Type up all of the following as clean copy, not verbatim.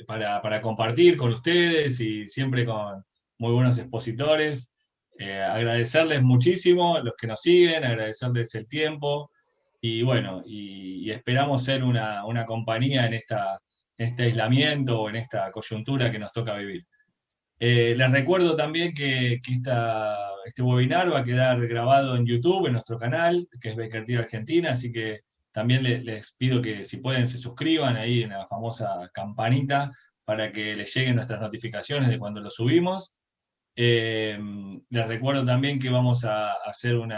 para compartir con ustedes y siempre con muy buenos expositores. Agradecerles muchísimo los que nos siguen, agradecerles el tiempo y bueno, y esperamos ser una compañía en este aislamiento o en esta coyuntura que nos toca vivir. Les recuerdo también que este webinar va a quedar grabado en YouTube, en nuestro canal, que es Baker Tilly Argentina, así que también les pido que si pueden se suscriban ahí en la famosa campanita para que les lleguen nuestras notificaciones de cuando lo subimos. Eh, Les recuerdo también que vamos a hacer un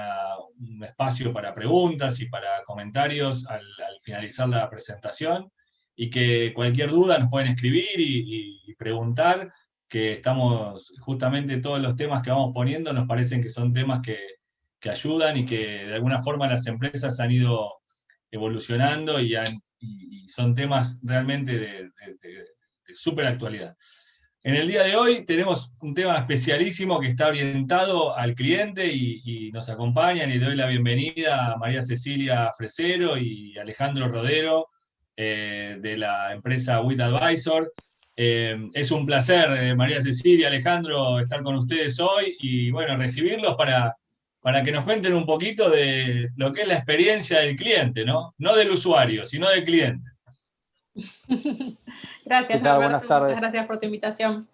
espacio para preguntas y para comentarios al finalizar la presentación y que cualquier duda nos pueden escribir y preguntar, que estamos justamente todos los temas que vamos poniendo nos parecen que son temas que ayudan y que de alguna forma las empresas han ido evolucionando y son temas realmente de súper actualidad. En el día de hoy tenemos un tema especialísimo que está orientado al cliente y nos acompañan y le doy la bienvenida a María Cecilia Fresero y Alejandro Rodero de la empresa WIT Advisor. Es un placer, María Cecilia, Alejandro, estar con ustedes hoy y bueno, recibirlos para que nos cuenten un poquito de lo que es la experiencia del cliente, ¿no? No del usuario, sino del cliente. Gracias, Buenas Norberto. tardes. Muchas gracias por tu invitación.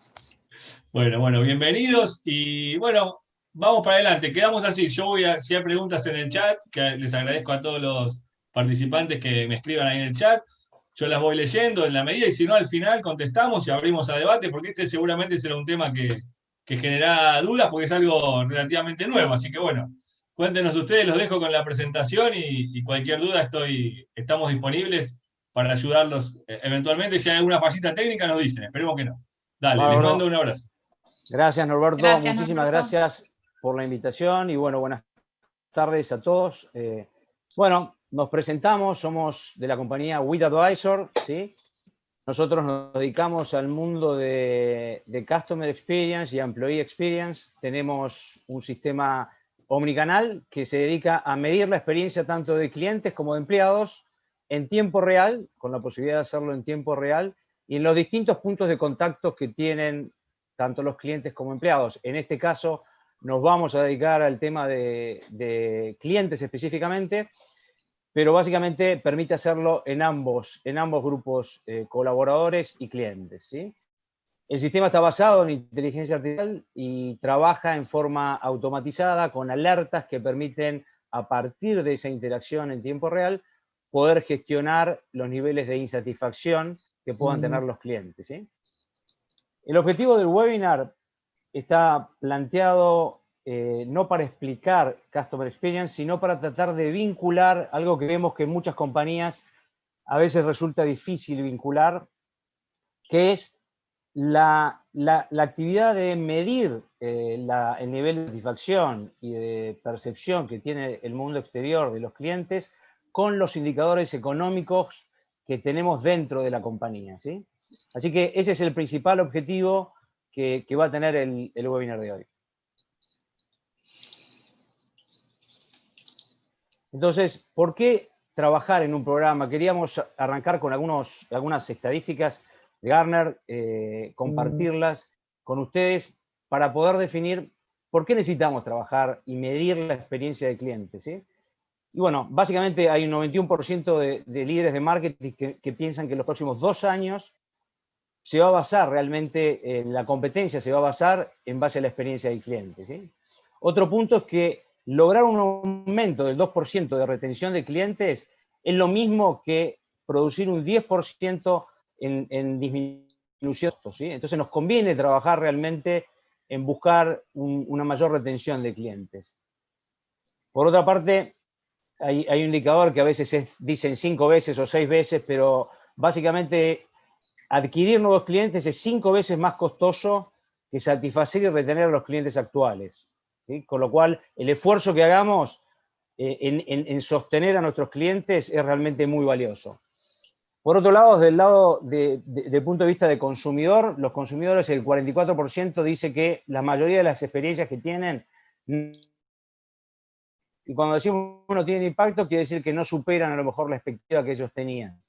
Bueno, bienvenidos y bueno, vamos para adelante. Quedamos así. Si hay preguntas en el chat, que les agradezco a todos los participantes que me escriban ahí en el chat. Yo las voy leyendo en la medida y si no, al final contestamos y abrimos a debate, porque este seguramente será un tema que genera dudas, porque es algo relativamente nuevo. Así que bueno, cuéntenos ustedes, los dejo con la presentación y cualquier duda estamos disponibles para ayudarlos. Eventualmente, si hay alguna fallita técnica, nos dicen. Esperemos que no. Dale, les mando un abrazo. Gracias, Norberto. Gracias, Muchísimas Norberto. gracias por la invitación y bueno, buenas tardes a todos. Bueno, nos presentamos, somos de la compañía WIT Advisor, ¿sí? Nosotros nos dedicamos al mundo de Customer Experience y Employee Experience. Tenemos un sistema omnicanal que se dedica a medir la experiencia tanto de clientes como de empleados en tiempo real, con la posibilidad de hacerlo en tiempo real, y en los distintos puntos de contacto que tienen tanto los clientes como empleados. En este caso, nos vamos a dedicar al tema de clientes específicamente, pero básicamente permite hacerlo en ambos grupos colaboradores y clientes, ¿sí? El sistema está basado en inteligencia artificial y trabaja en forma automatizada con alertas que permiten, a partir de esa interacción en tiempo real, poder gestionar los niveles de insatisfacción que puedan tener los clientes, ¿sí? El objetivo del webinar está planteado no para explicar Customer Experience, sino para tratar de vincular algo que vemos que en muchas compañías a veces resulta difícil vincular, que es la actividad de medir el nivel de satisfacción y de percepción que tiene el mundo exterior de los clientes con los indicadores económicos que tenemos dentro de la compañía, ¿sí? Así que ese es el principal objetivo que va a tener el webinar de hoy. Entonces, ¿por qué trabajar en un programa? Queríamos arrancar con algunas estadísticas de Gartner, compartirlas con ustedes para poder definir por qué necesitamos trabajar y medir la experiencia del cliente, ¿sí? Y bueno, básicamente hay un 91% de líderes de marketing que piensan que en los próximos 2 años se va a basar realmente, la competencia se va a basar en base a la experiencia del cliente, ¿sí? Otro punto es que lograr un aumento del 2% de retención de clientes es lo mismo que producir un 10% en disminución, ¿sí? Entonces nos conviene trabajar realmente en buscar una mayor retención de clientes. Por otra parte, hay un indicador que a veces dicen 5 veces o 6 veces, pero básicamente adquirir nuevos clientes es 5 veces más costoso que satisfacer y retener a los clientes actuales, ¿sí? Con lo cual, el esfuerzo que hagamos en sostener a nuestros clientes es realmente muy valioso. Por otro lado, desde el punto de vista de consumidor, los consumidores, el 44% dice que la mayoría de las experiencias que tienen, y cuando decimos no tienen impacto, quiere decir que no superan a lo mejor la expectativa que ellos tenían.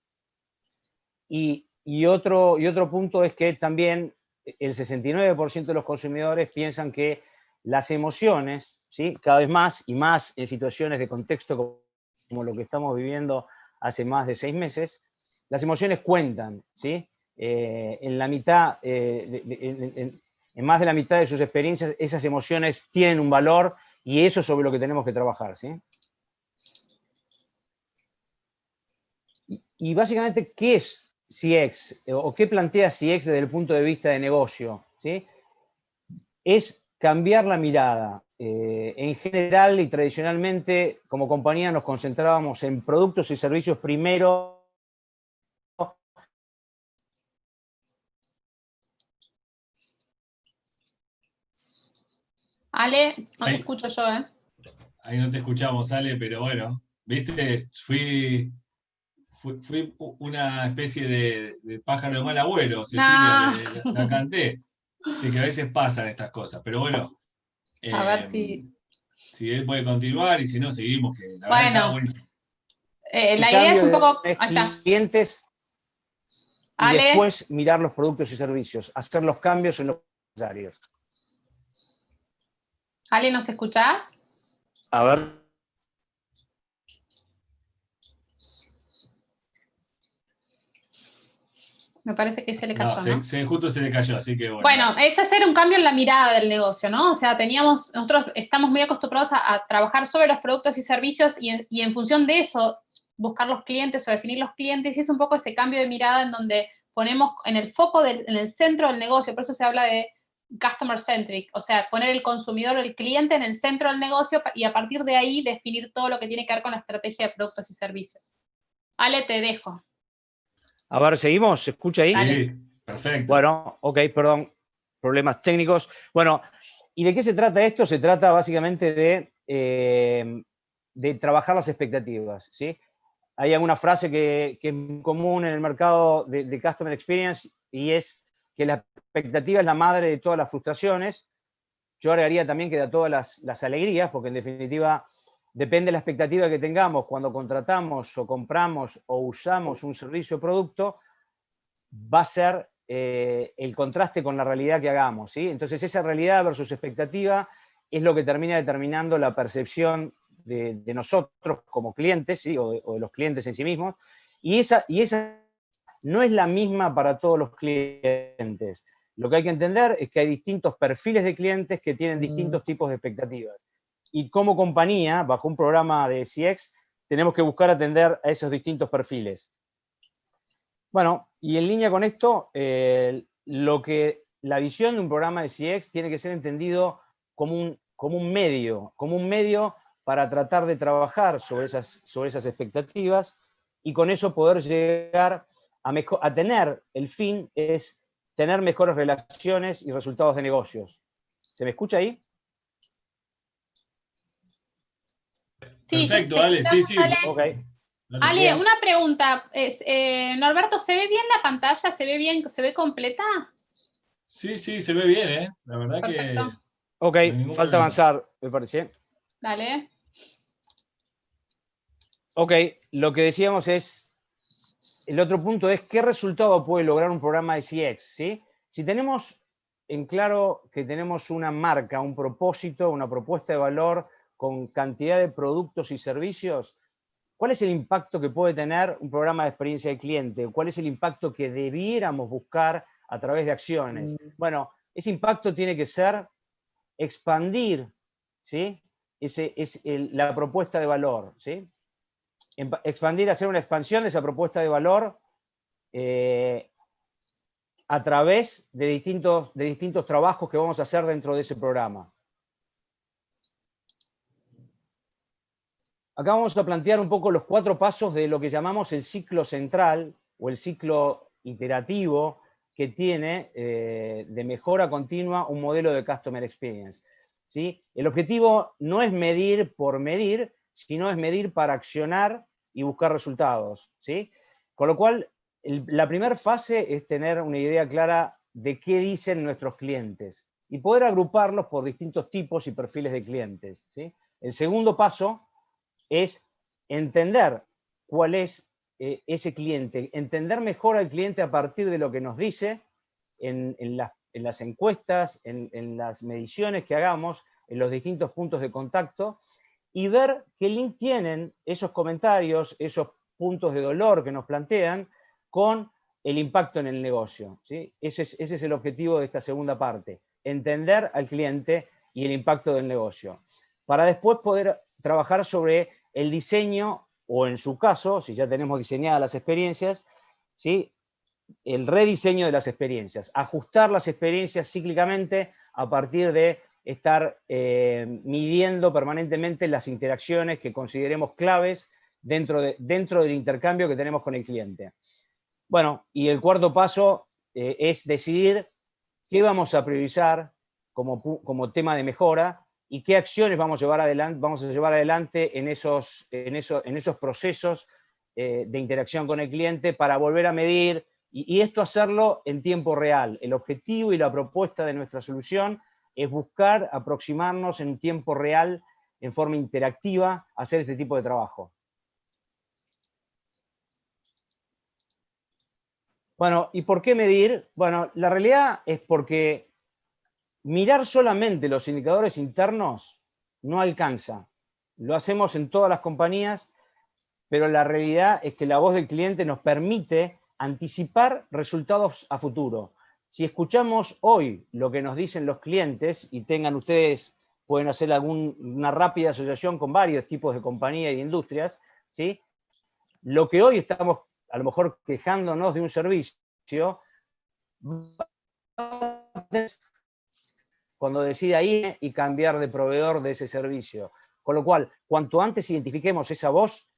Y y otro punto es que también el 69% de los consumidores piensan que las emociones, ¿sí? Cada vez más y más en situaciones de contexto como lo que estamos viviendo hace más de 6 meses, las emociones cuentan, ¿sí? En la mitad, en más de la mitad de sus experiencias, esas emociones tienen un valor y eso es sobre lo que tenemos que trabajar, ¿sí? Y básicamente, ¿qué es CX? ¿O qué plantea CX desde el punto de vista de negocio? ¿Sí? Es cambiar la mirada. En general y tradicionalmente, como compañía, nos concentrábamos en productos y servicios primero. Ale, no te Ahí, escucho yo, ¿eh? ahí no te escuchamos, Ale, pero bueno, viste, fui una especie de pájaro de mal agüero, Cecilia, No. la canté. Viste que a veces pasan estas cosas, pero bueno, A ver eh, si... si él puede continuar y si no, seguimos, que la verdad estaba Bueno, buenísimo. El la idea es cambio un poco... de Ahí está. clientes y Ale, después mirar los productos y servicios, hacer los cambios en los necesarios. Ale, ¿nos escuchás? A ver. Me parece que se le No, cayó, ¿no? justo se le cayó, así que bueno, Bueno, nada. es hacer un cambio en la mirada del negocio, ¿no? O sea, nosotros estamos muy acostumbrados a trabajar sobre los productos y servicios y en función de eso buscar los clientes o definir los clientes, y es un poco ese cambio de mirada en donde ponemos en el foco, en el centro del negocio, por eso se habla de customer centric, o sea, poner el consumidor, el cliente en el centro del negocio y a partir de ahí definir todo lo que tiene que ver con la estrategia de productos y servicios. Ale, te dejo. A ver, ¿seguimos? ¿Se escucha ahí? Dale. Sí, perfecto. Bueno, ok, perdón, problemas técnicos. Bueno, ¿y de qué se trata esto? Se trata básicamente de trabajar las expectativas, ¿sí? Hay alguna frase que es común en el mercado de Customer Experience y es que la expectativa es la madre de todas las frustraciones. Yo agregaría también que de todas las alegrías, porque en definitiva depende de la expectativa que tengamos cuando contratamos o compramos o usamos un servicio o producto, va a ser el contraste con la realidad que hagamos, ¿sí? Entonces esa realidad versus expectativa es lo que termina determinando la percepción de nosotros como clientes, ¿sí? O de los clientes en sí mismos, y esa no es la misma para todos los clientes. Lo que hay que entender es que hay distintos perfiles de clientes que tienen distintos tipos de expectativas. Y como compañía, bajo un programa de CX, tenemos que buscar atender a esos distintos perfiles. Bueno, y en línea con esto, la visión de un programa de CX tiene que ser entendido como un medio para tratar de trabajar sobre esas expectativas y con eso poder llegar a tener, el fin es tener mejores relaciones y resultados de negocios. ¿Se me escucha ahí? Sí, te Perfecto, Ale, sí, escuchamos, sí. Ale. Ok, Dale. Ale, bien. una pregunta. Norberto, ¿se ve bien la pantalla? ¿Se ve bien? ¿Se ve completa? Sí, sí, se ve bien, ¿eh? La verdad que Perfecto. Ok, no hay ningún falta problema. avanzar, me parece. Dale. Ok, lo que decíamos es, el otro punto es qué resultado puede lograr un programa de CX, ¿sí? Si tenemos en claro que tenemos una marca, un propósito, una propuesta de valor con cantidad de productos y servicios, ¿cuál es el impacto que puede tener un programa de experiencia del cliente? ¿Cuál es el impacto que debiéramos buscar a través de acciones? Bueno, ese impacto tiene que ser expandir, ¿sí? La propuesta de valor, ¿sí? Expandir, hacer una expansión de esa propuesta de valor a través de distintos trabajos que vamos a hacer dentro de ese programa. Acá vamos a plantear un poco los 4 pasos de lo que llamamos el ciclo central o el ciclo iterativo que tiene de mejora continua un modelo de Customer Experience, ¿sí? El objetivo no es medir por medir, sino es medir para accionar y buscar resultados, ¿sí? Con lo cual, la primera fase es tener una idea clara de qué dicen nuestros clientes y poder agruparlos por distintos tipos y perfiles de clientes, ¿sí? El segundo paso es entender cuál es ese cliente, entender mejor al cliente a partir de lo que nos dice en las encuestas, en las mediciones que hagamos, en los distintos puntos de contacto, y ver qué link tienen esos comentarios, esos puntos de dolor que nos plantean con el impacto en el negocio, ¿sí? Ese es el objetivo de esta segunda parte, entender al cliente y el impacto del negocio, para después poder trabajar sobre el diseño, o en su caso, si ya tenemos diseñadas las experiencias, ¿sí?, el rediseño de las experiencias, ajustar las experiencias cíclicamente a partir de estar midiendo permanentemente las interacciones que consideremos claves dentro del intercambio que tenemos con el cliente. Bueno, y el cuarto paso es decidir qué vamos a priorizar como tema de mejora y qué acciones vamos a llevar adelante en esos procesos de interacción con el cliente para volver a medir, y esto hacerlo en tiempo real. El objetivo y la propuesta de nuestra solución es buscar aproximarnos en tiempo real, en forma interactiva, a hacer este tipo de trabajo. Bueno, ¿y por qué medir? Bueno, la realidad es porque mirar solamente los indicadores internos no alcanza. Lo hacemos en todas las compañías, pero la realidad es que la voz del cliente nos permite anticipar resultados a futuro. Si escuchamos hoy lo que nos dicen los clientes, y pueden hacer una rápida asociación con varios tipos de compañías y industrias, ¿sí?, lo que hoy estamos a lo mejor quejándonos de un servicio, cuando decida ir y cambiar de proveedor de ese servicio. Con lo cual, cuanto antes identifiquemos esa voz,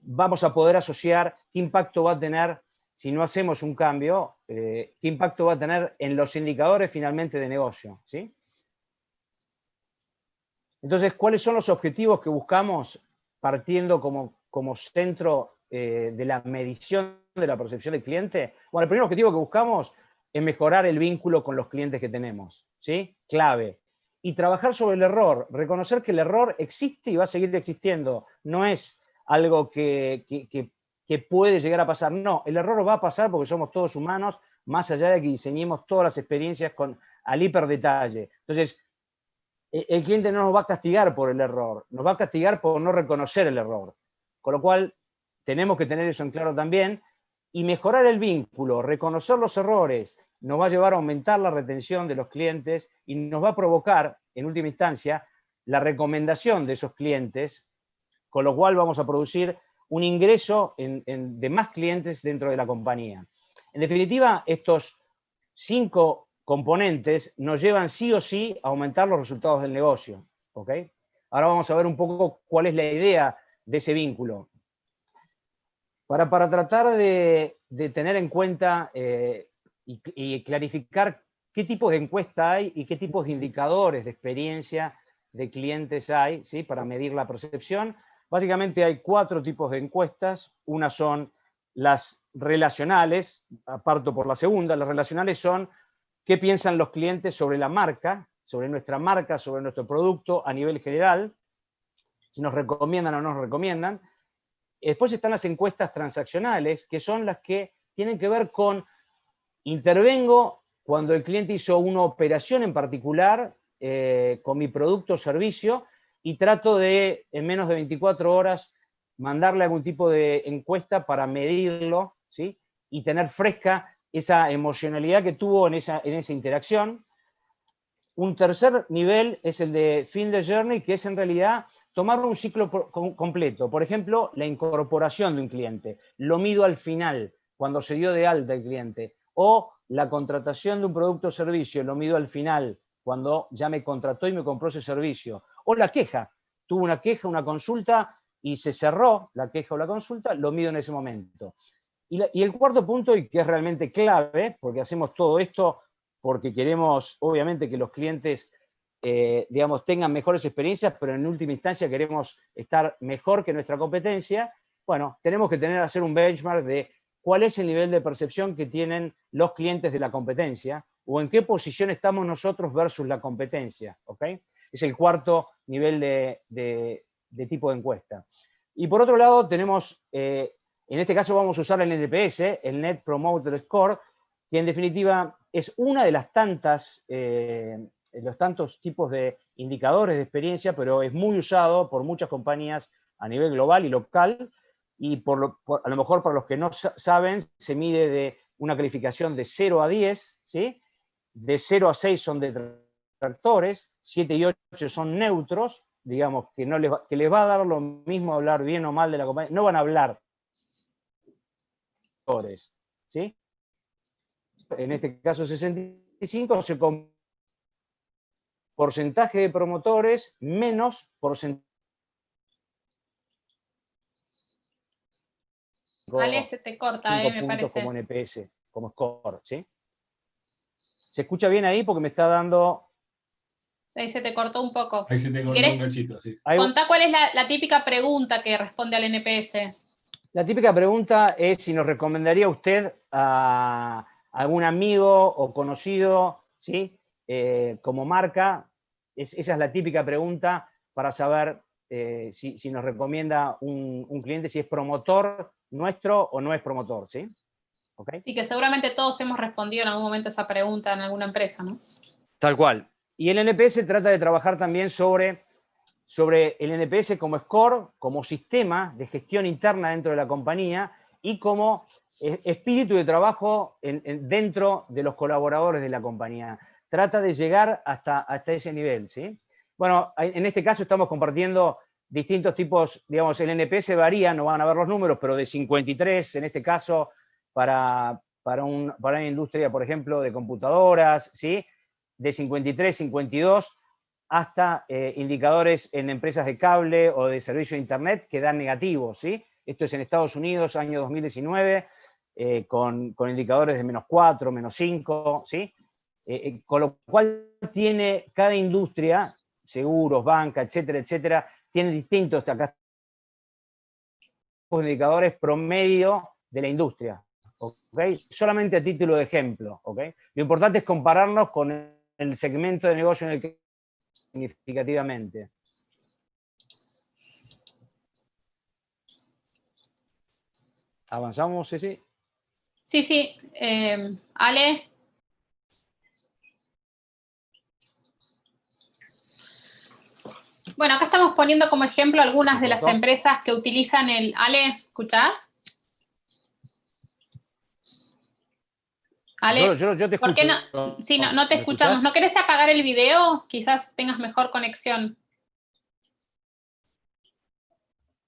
vamos a poder asociar qué impacto va a tener si no hacemos un cambio, qué impacto va a tener en los indicadores finalmente de negocio, ¿sí? Entonces, ¿cuáles son los objetivos que buscamos partiendo como centro de la medición de la percepción del cliente? Bueno, el primer objetivo que buscamos es mejorar el vínculo con los clientes que tenemos, ¿sí? Clave. Y trabajar sobre el error, reconocer que el error existe y va a seguir existiendo. No es algo que puede llegar a pasar. No, el error va a pasar porque somos todos humanos, más allá de que diseñemos todas las experiencias al hiperdetalle. Entonces, el cliente no nos va a castigar por el error, nos va a castigar por no reconocer el error. Con lo cual, tenemos que tener eso en claro también, y mejorar el vínculo, reconocer los errores, nos va a llevar a aumentar la retención de los clientes y nos va a provocar, en última instancia, la recomendación de esos clientes, con lo cual vamos a producir un ingreso de más clientes dentro de la compañía. En definitiva, estos 5 componentes nos llevan sí o sí a aumentar los resultados del negocio, ¿ok? Ahora vamos a ver un poco cuál es la idea de ese vínculo. Para tratar de tener en cuenta y clarificar qué tipos de encuesta hay y qué tipos de indicadores de experiencia de clientes hay, ¿sí?, para medir la percepción. Básicamente hay 4 tipos de encuestas. Una son las relacionales, aparto por la segunda. Las relacionales son qué piensan los clientes sobre la marca, sobre nuestro producto a nivel general, si nos recomiendan o no nos recomiendan. Después están las encuestas transaccionales, que son las que tienen que ver con intervengo cuando el cliente hizo una operación en particular con mi producto o servicio y trato de, en menos de 24 horas, mandarle algún tipo de encuesta para medirlo, ¿sí?, y tener fresca esa emocionalidad que tuvo en esa interacción. Un tercer nivel es el de fin de journey, que es en realidad tomar un ciclo completo. Por ejemplo, la incorporación de un cliente. Lo mido al final, cuando se dio de alta el cliente. O la contratación de un producto o servicio, lo mido al final, cuando ya me contrató y me compró ese servicio. O la queja. Tuvo una queja, una consulta, y se cerró la queja o la consulta, lo mido en ese momento. Y el cuarto punto, y que es realmente clave, porque hacemos todo esto porque queremos, obviamente, que los clientes, tengan mejores experiencias, pero en última instancia queremos estar mejor que nuestra competencia. Bueno, tenemos que hacer un benchmark de cuál es el nivel de percepción que tienen los clientes de la competencia, o en qué posición estamos nosotros versus la competencia, ¿ok? Es el cuarto nivel de tipo de encuesta. Y por otro lado tenemos En este caso vamos a usar el NPS, el Net Promoter Score, que en definitiva es una de las tantas, los tantos tipos de indicadores de experiencia, pero es muy usado por muchas compañías a nivel global y local, y a lo mejor para los que no saben, se mide de una calificación de 0 a 10, ¿sí? De 0 a 6 son detractores, 7 y 8 son neutros, digamos que, que les va a dar lo mismo hablar bien o mal de la compañía, no van a hablar, ¿sí? En este caso 65 se con porcentaje de promotores menos porcentaje. Ale, se te corta, 5 me puntos parece. como NPS, como score, ¿sí? ¿Se escucha bien ahí? Porque me está dando... Ahí se te cortó un poco. Ahí se te Si cortó un querés, cachito, sí. contá cuál es la típica pregunta que responde al NPS. La típica pregunta es si nos recomendaría usted a algún amigo o conocido, ¿sí? Como marca. Esa es la típica pregunta para saber si nos recomienda un cliente, si es promotor nuestro o no es promotor, ¿sí? ¿Okay? Sí, que seguramente todos hemos respondido en algún momento esa pregunta en alguna empresa, ¿no? Tal cual. Y el NPS trata de trabajar también sobre el NPS como score, como sistema de gestión interna dentro de la compañía y como espíritu de trabajo dentro de los colaboradores de la compañía. Trata de llegar hasta ese nivel, ¿sí? Bueno, en este caso estamos compartiendo distintos tipos, digamos, el NPS varía, no van a ver los números, pero de 53 en este caso para una industria, por ejemplo, de computadoras, ¿sí? De 53, 52, hasta indicadores en empresas de cable o de servicio de Internet que dan negativos, ¿sí? Esto es en Estados Unidos, año 2019, con indicadores de -4, -5, ¿sí? Con lo cual tiene cada industria, seguros, banca, etcétera, etcétera, tiene distintos acá, indicadores promedio de la industria, ¿okay? Solamente a título de ejemplo, ¿okay? Lo importante es compararnos con el segmento de negocio en el que significativamente. ¿Avanzamos, Ceci? Sí, sí. Ale. Bueno, acá estamos poniendo como ejemplo algunas de las empresas que utilizan el... Ale, ¿escuchás? Ale, Yo te escucho. ¿por qué no? Sí, no te ¿Me escuchamos. escuchás? ¿No querés apagar el video? Quizás tengas mejor conexión.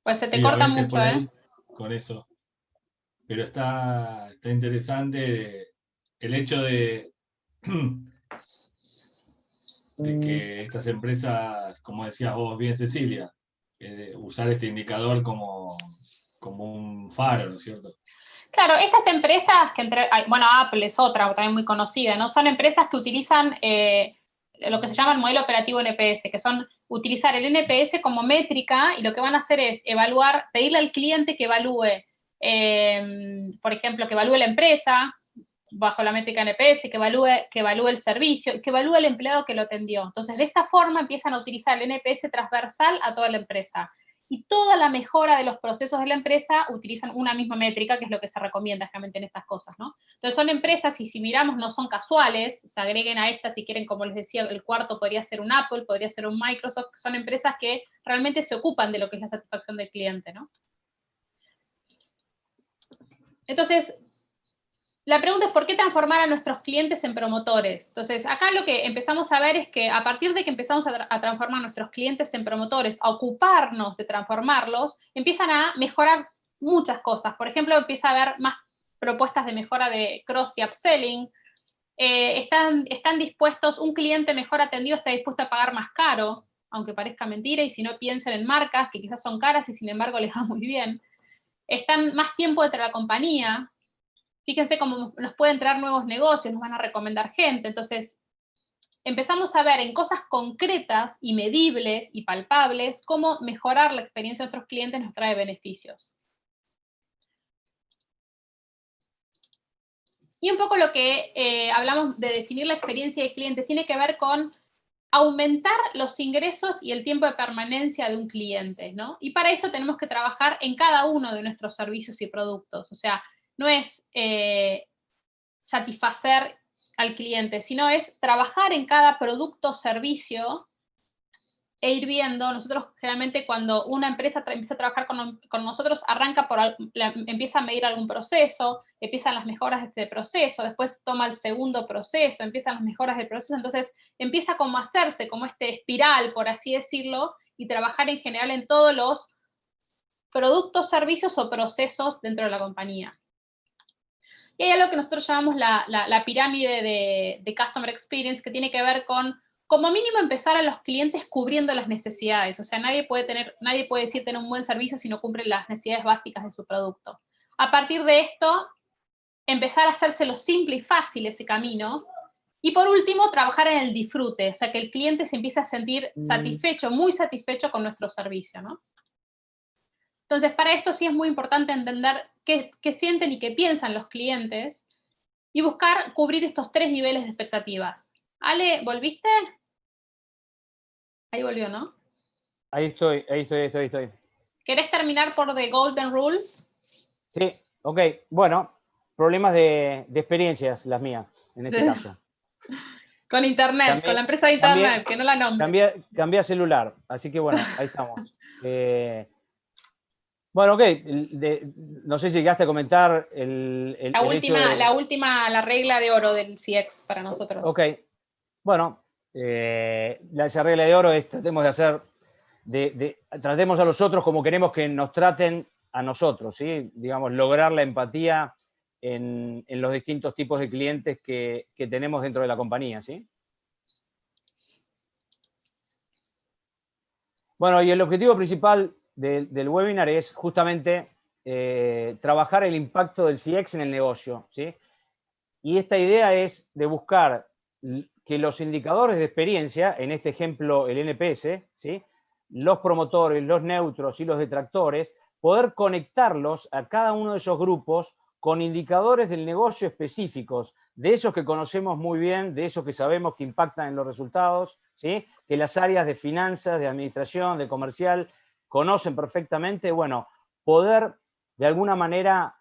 Pues se te Sí, a corta veces mucho, por ¿eh? ahí, con eso. Pero está interesante el hecho de que estas empresas, como decías vos bien, Cecilia, usar este indicador como un faro, ¿no es cierto? Claro, estas empresas que bueno, Apple es otra, también muy conocida, ¿no? Son empresas que utilizan lo que se llama el modelo operativo NPS, que son utilizar el NPS como métrica y lo que van a hacer es evaluar, pedirle al cliente que evalúe, por ejemplo, que evalúe la empresa bajo la métrica NPS, que evalúe el servicio y que evalúe el empleado que lo atendió. Entonces, de esta forma empiezan a utilizar el NPS transversal a toda la empresa. Y toda la mejora de los procesos de la empresa utilizan una misma métrica, que es lo que se recomienda realmente en estas cosas, ¿no? Entonces son empresas, y si miramos, no son casuales, se agreguen a estas si quieren, como les decía, el cuarto podría ser un Apple, podría ser un Microsoft, son empresas que realmente se ocupan de lo que es la satisfacción del cliente, ¿no? Entonces, la pregunta es ¿por qué transformar a nuestros clientes en promotores? Entonces, acá lo que empezamos a ver es que a partir de que empezamos a transformar a nuestros clientes en promotores, a ocuparnos de transformarlos, empiezan a mejorar muchas cosas. Por ejemplo, empieza a haber más propuestas de mejora de cross y upselling. Están dispuestos, un cliente mejor atendido está dispuesto a pagar más caro, aunque parezca mentira, y si no piensen en marcas que quizás son caras y sin embargo les va muy bien. Están más tiempo dentro de la compañía. Fíjense cómo nos pueden traer nuevos negocios, nos van a recomendar gente. Entonces, empezamos a ver en cosas concretas y medibles y palpables cómo mejorar la experiencia de nuestros clientes nos trae beneficios. Y un poco lo que hablamos de definir la experiencia de clientes tiene que ver con aumentar los ingresos y el tiempo de permanencia de un cliente, ¿no? Y para esto tenemos que trabajar en cada uno de nuestros servicios y productos. O sea, no es satisfacer al cliente, sino es trabajar en cada producto o servicio e ir viendo. Nosotros generalmente cuando una empresa empieza a trabajar con nosotros, arranca empieza a medir algún proceso, empiezan las mejoras de este proceso, después toma el segundo proceso, empiezan las mejoras del proceso, entonces empieza como a hacerse como este espiral, por así decirlo, y trabajar en general en todos los productos, servicios o procesos dentro de la compañía. Y hay algo que nosotros llamamos la pirámide de Customer Experience, que tiene que ver con, como mínimo, empezar a los clientes cubriendo las necesidades. O sea, nadie puede decir tener un buen servicio si no cumple las necesidades básicas de su producto. A partir de esto, empezar a hacérselo simple y fácil ese camino. Y por último, trabajar en el disfrute, o sea, que el cliente se empiece a sentir satisfecho, muy satisfecho con nuestro servicio, ¿no? Entonces, para esto sí es muy importante entender qué sienten y qué piensan los clientes y buscar cubrir estos 3 niveles de expectativas. Ale, ¿volviste? Ahí volvió, ¿no? Ahí estoy. ¿Querés terminar por The Golden Rule? Sí, ok. Bueno, problemas de experiencias, las mías, en este caso. Con internet, con la empresa de internet, que no la nombre. Cambié a celular, así que bueno, ahí estamos. Bueno, ok, no sé si llegaste a comentar la regla de oro del CX para nosotros. Ok, bueno, esa regla de oro es tratemos a los otros como queremos que nos traten a nosotros, ¿sí? Digamos, lograr la empatía en los distintos tipos de clientes que tenemos dentro de la compañía, ¿sí? Bueno, y el objetivo principal del webinar es justamente trabajar el impacto del CX en el negocio, ¿sí? Y esta idea es de buscar que los indicadores de experiencia, en este ejemplo el NPS, ¿sí? Los promotores, los neutros y los detractores, poder conectarlos a cada uno de esos grupos con indicadores del negocio específicos, de esos que conocemos muy bien, de esos que sabemos que impactan en los resultados, ¿sí? Que las áreas de finanzas, de administración, de comercial, conocen perfectamente. Bueno, poder de alguna manera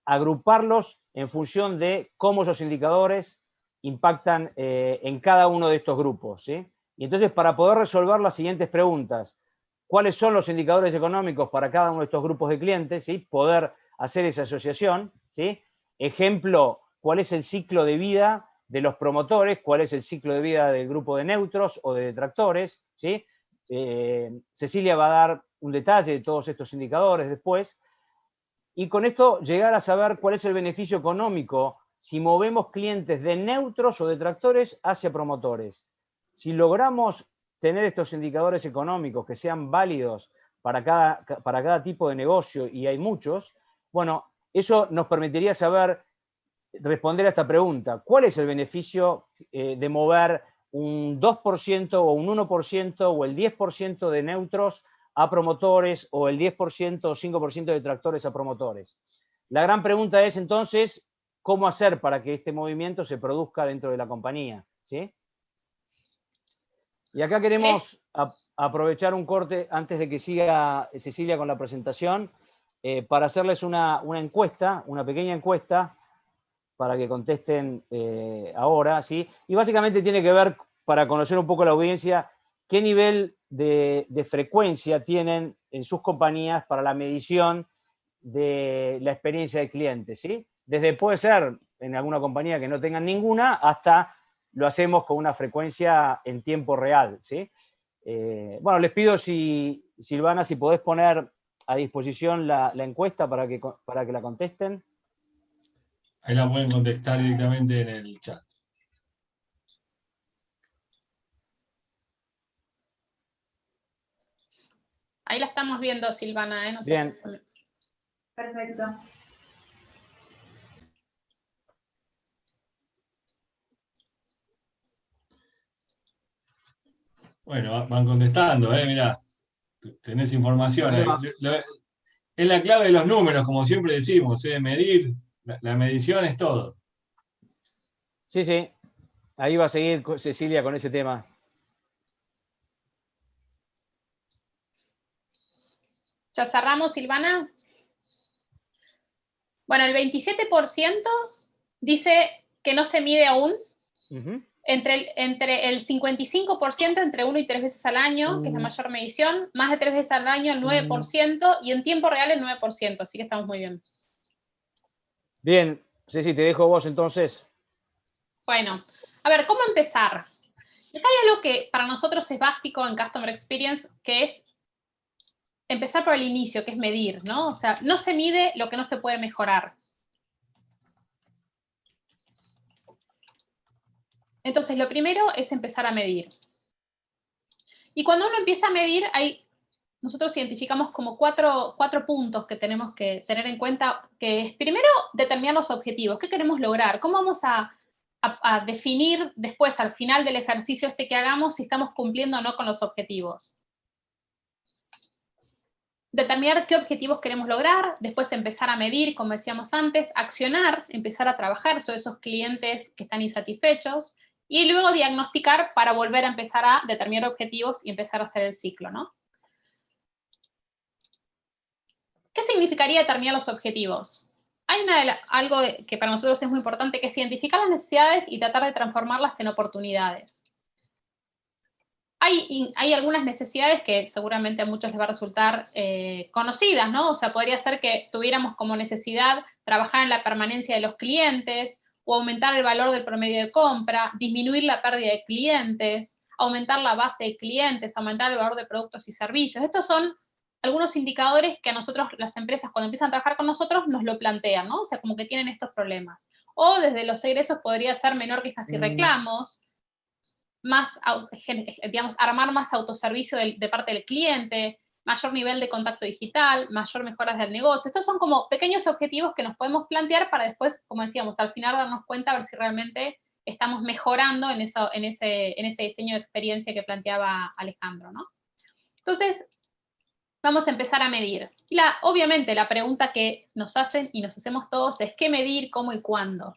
agruparlos en función de cómo esos indicadores impactan en cada uno de estos grupos, ¿sí? Y entonces, para poder resolver las siguientes preguntas: ¿cuáles son los indicadores económicos para cada uno de estos grupos de clientes? ¿Sí? Poder hacer esa asociación, ¿sí? Ejemplo, ¿cuál es el ciclo de vida de los promotores? ¿Cuál es el ciclo de vida del grupo de neutros o de detractores? ¿Sí? Cecilia va a dar un detalle de todos estos indicadores después. Y con esto llegar a saber cuál es el beneficio económico si movemos clientes de neutros o detractores hacia promotores. Si logramos tener estos indicadores económicos que sean válidos para cada tipo de negocio, y hay muchos, bueno, eso nos permitiría responder a esta pregunta: ¿cuál es el beneficio de mover un 2% o un 1% o el 10% de neutros a promotores, o el 10% o 5% de detractores a promotores? La gran pregunta es entonces, ¿cómo hacer para que este movimiento se produzca dentro de la compañía? ¿Sí? Y acá queremos aprovechar un corte antes de que siga Cecilia con la presentación, para hacerles una encuesta, una pequeña encuesta, para que contesten ahora, ¿sí? Y básicamente tiene que ver, para conocer un poco la audiencia, qué nivel de frecuencia tienen en sus compañías para la medición de la experiencia del cliente, ¿sí? Desde, puede ser en alguna compañía que no tengan ninguna, hasta lo hacemos con una frecuencia en tiempo real, ¿sí? Bueno, les pido, Silvana, si podés poner a disposición la encuesta para que la contesten. Ahí la pueden contestar directamente en el chat. Ahí la estamos viendo, Silvana, ¿eh? No sé. Bien. Perfecto. Bueno, van contestando, mirá, tenés información ahí. Es la clave de los números, como siempre decimos, medir, la medición es todo. Sí, ahí va a seguir Cecilia con ese tema. ¿Ya cerramos, Silvana? Bueno, el 27% dice que no se mide aún. Entre el 55% entre 1 y 3 veces al año, que es la mayor medición, más de 3 veces al año el 9%, y en tiempo real el 9%, así que estamos muy bien. Bien, Ceci, te dejo vos entonces. Bueno, a ver, ¿cómo empezar? Acá hay algo que para nosotros es básico en Customer Experience, que es empezar por el inicio, que es medir, ¿no? O sea, no se mide lo que no se puede mejorar. Entonces, lo primero es empezar a medir. Y cuando uno empieza a medir, nosotros identificamos como cuatro puntos que tenemos que tener en cuenta, que es, primero, determinar los objetivos. ¿Qué queremos lograr? ¿Cómo vamos a definir después, al final del ejercicio que hagamos, si estamos cumpliendo o no con los objetivos? Determinar qué objetivos queremos lograr, después empezar a medir, como decíamos antes, accionar, empezar a trabajar sobre esos clientes que están insatisfechos, y luego diagnosticar para volver a empezar a determinar objetivos y empezar a hacer el ciclo, ¿no? ¿Qué significaría determinar los objetivos? Hay algo que para nosotros es muy importante, que es identificar las necesidades y tratar de transformarlas en oportunidades. Hay algunas necesidades que seguramente a muchos les va a resultar conocidas, ¿no? O sea, podría ser que tuviéramos como necesidad trabajar en la permanencia de los clientes, o aumentar el valor del promedio de compra, disminuir la pérdida de clientes, aumentar la base de clientes, aumentar el valor de productos y servicios. Estos son algunos indicadores que a nosotros, las empresas, cuando empiezan a trabajar con nosotros, nos lo plantean, ¿no? O sea, como que tienen estos problemas. O desde los egresos podría ser menor quejas y reclamos, digamos, armar más autoservicio de parte del cliente, mayor nivel de contacto digital, mayor mejoras del negocio. Estos son como pequeños objetivos que nos podemos plantear para después, como decíamos, al final darnos cuenta a ver si realmente estamos mejorando en ese diseño de experiencia que planteaba Alejandro, ¿no? Entonces, vamos a empezar a medir. Y obviamente la pregunta que nos hacen y nos hacemos todos es ¿qué medir, cómo y cuándo?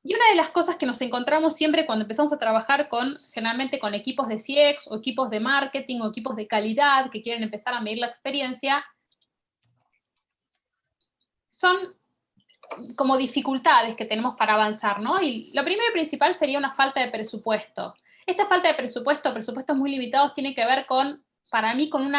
Y una de las cosas que nos encontramos siempre cuando empezamos a trabajar generalmente con equipos de CX o equipos de marketing o equipos de calidad que quieren empezar a medir la experiencia, son como dificultades que tenemos para avanzar, ¿no? Y lo primero y principal sería una falta de presupuesto. Esta falta de presupuestos muy limitados, tiene que ver para mí, con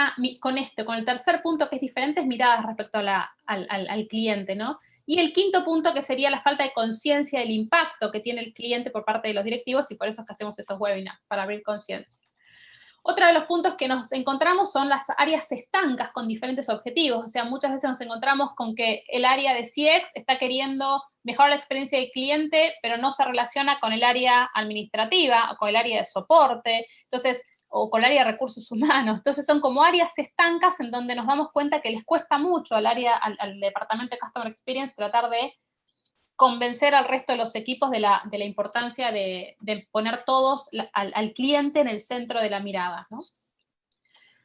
el tercer punto, que es diferentes miradas respecto al cliente, ¿no? Y el quinto punto, que sería la falta de conciencia del impacto que tiene el cliente por parte de los directivos, y por eso es que hacemos estos webinars, para abrir conciencia. Otro de los puntos que nos encontramos son las áreas estancas con diferentes objetivos. O sea, muchas veces nos encontramos con que el área de CX está queriendo mejorar la experiencia del cliente, pero no se relaciona con el área administrativa o con el área de soporte, entonces, o con el área de recursos humanos. Entonces son como áreas estancas en donde nos damos cuenta que les cuesta mucho al departamento de Customer Experience tratar de convencer al resto de los equipos de la importancia de poner todos al cliente en el centro de la mirada, ¿no?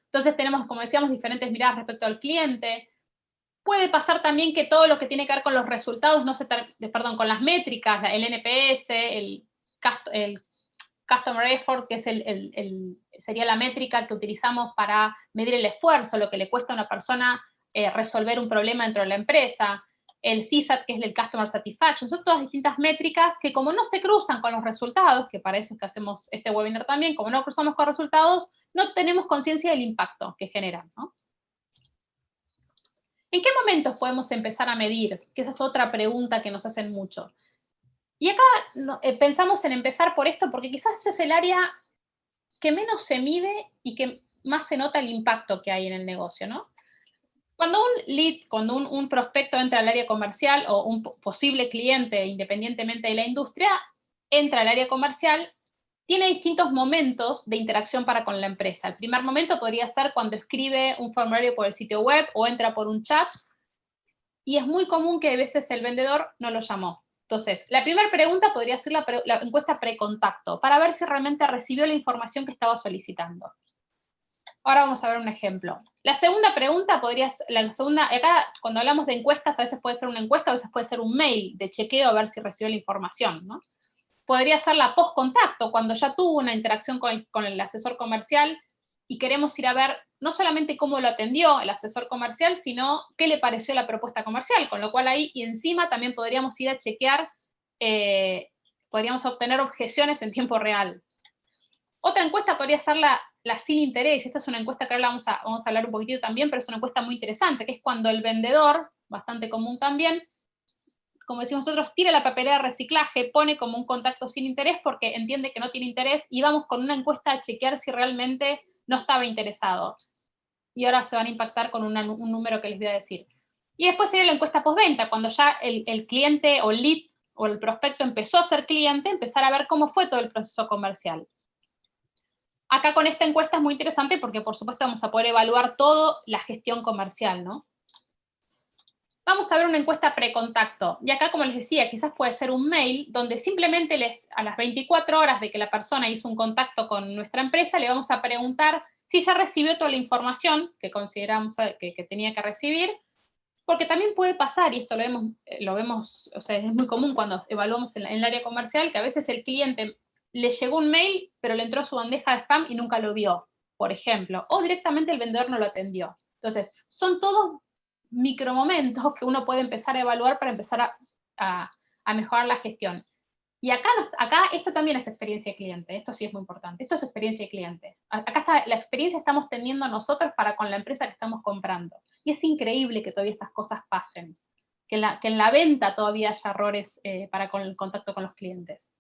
Entonces tenemos, como decíamos, diferentes miradas respecto al cliente. Puede pasar también que todo lo que tiene que ver con los resultados, con las métricas, el NPS, el Customer Effort, que sería la métrica que utilizamos para medir el esfuerzo, lo que le cuesta a una persona resolver un problema dentro de la empresa, el CSAT, que es el Customer Satisfaction, son todas distintas métricas que, como no se cruzan con los resultados, que para eso es que hacemos este webinar también, como no cruzamos con resultados, no tenemos conciencia del impacto que generan, ¿no? ¿En qué momentos podemos empezar a medir? Que esa es otra pregunta que nos hacen mucho. Y acá pensamos en empezar por esto, porque quizás ese es el área que menos se mide y que más se nota el impacto que hay en el negocio, ¿no? Cuando un lead, cuando un prospecto entra al área comercial, o un posible cliente, independientemente de la industria, entra al área comercial, tiene distintos momentos de interacción con la empresa. El primer momento podría ser cuando escribe un formulario por el sitio web o entra por un chat, y es muy común que a veces el vendedor no lo llamó. Entonces, la primera pregunta podría ser la encuesta precontacto, para ver si realmente recibió la información que estaba solicitando. Ahora vamos a ver un ejemplo. La segunda pregunta acá cuando hablamos de encuestas, a veces puede ser una encuesta, a veces puede ser un mail de chequeo a ver si recibió la información, ¿no? Podría ser la post-contacto, cuando ya tuvo una interacción con el asesor comercial y queremos ir a ver no solamente cómo lo atendió el asesor comercial, sino qué le pareció la propuesta comercial, con lo cual ahí, y encima también podríamos ir a chequear, podríamos obtener objeciones en tiempo real. Otra encuesta podría ser la sin interés. Esta es una encuesta que ahora vamos a hablar un poquitito también, pero es una encuesta muy interesante, que es cuando el vendedor, bastante común también, como decimos nosotros, tira la papelera de reciclaje, pone como un contacto sin interés porque entiende que no tiene interés, y vamos con una encuesta a chequear si realmente no estaba interesado. Y ahora se van a impactar con un número que les voy a decir. Y después sería la encuesta postventa, cuando ya el cliente o el lead o el prospecto empezó a ser cliente, empezar a ver cómo fue todo el proceso comercial. Acá con esta encuesta es muy interesante porque, por supuesto, vamos a poder evaluar toda la gestión comercial, ¿no? Vamos a ver una encuesta precontacto. Y acá, como les decía, quizás puede ser un mail donde simplemente a las 24 horas de que la persona hizo un contacto con nuestra empresa, le vamos a preguntar si ya recibió toda la información que consideramos que tenía que recibir, porque también puede pasar, y esto lo vemos, o sea, es muy común cuando evaluamos en el área comercial, que a veces el cliente le llegó un mail, pero le entró a su bandeja de spam y nunca lo vio, por ejemplo, o directamente el vendedor no lo atendió. Entonces, son todos micromomentos que uno puede empezar a evaluar para empezar a mejorar la gestión. Y acá esto también es experiencia de cliente, esto sí es muy importante, esto es experiencia de cliente. Acá está la experiencia que estamos teniendo nosotros para con la empresa que estamos comprando. Y es increíble que todavía estas cosas pasen, que en la venta todavía haya errores para con el contacto con los clientes.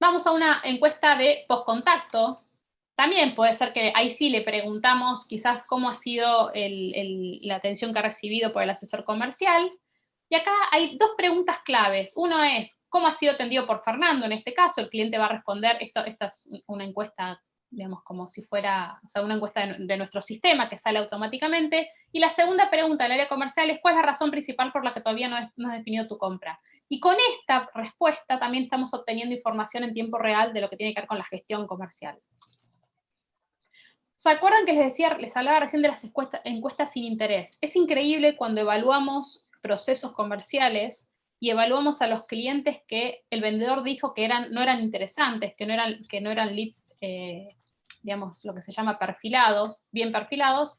Vamos a una encuesta de postcontacto. También puede ser que ahí sí le preguntamos quizás cómo ha sido la atención que ha recibido por el asesor comercial. Y acá hay dos preguntas claves. Uno es, ¿cómo ha sido atendido por Fernando? En este caso, el cliente va a responder, esta es una encuesta, digamos, como si fuera, o sea, una encuesta de nuestro sistema que sale automáticamente. Y la segunda pregunta del área comercial es, ¿cuál es la razón principal por la que todavía no has definido tu compra? Y con esta respuesta también estamos obteniendo información en tiempo real de lo que tiene que ver con la gestión comercial. ¿Se acuerdan que les hablaba recién de las encuestas sin interés? Es increíble cuando evaluamos procesos comerciales y evaluamos a los clientes que el vendedor dijo que no eran interesantes, que no eran leads, digamos, lo que se llama perfilados, bien perfilados.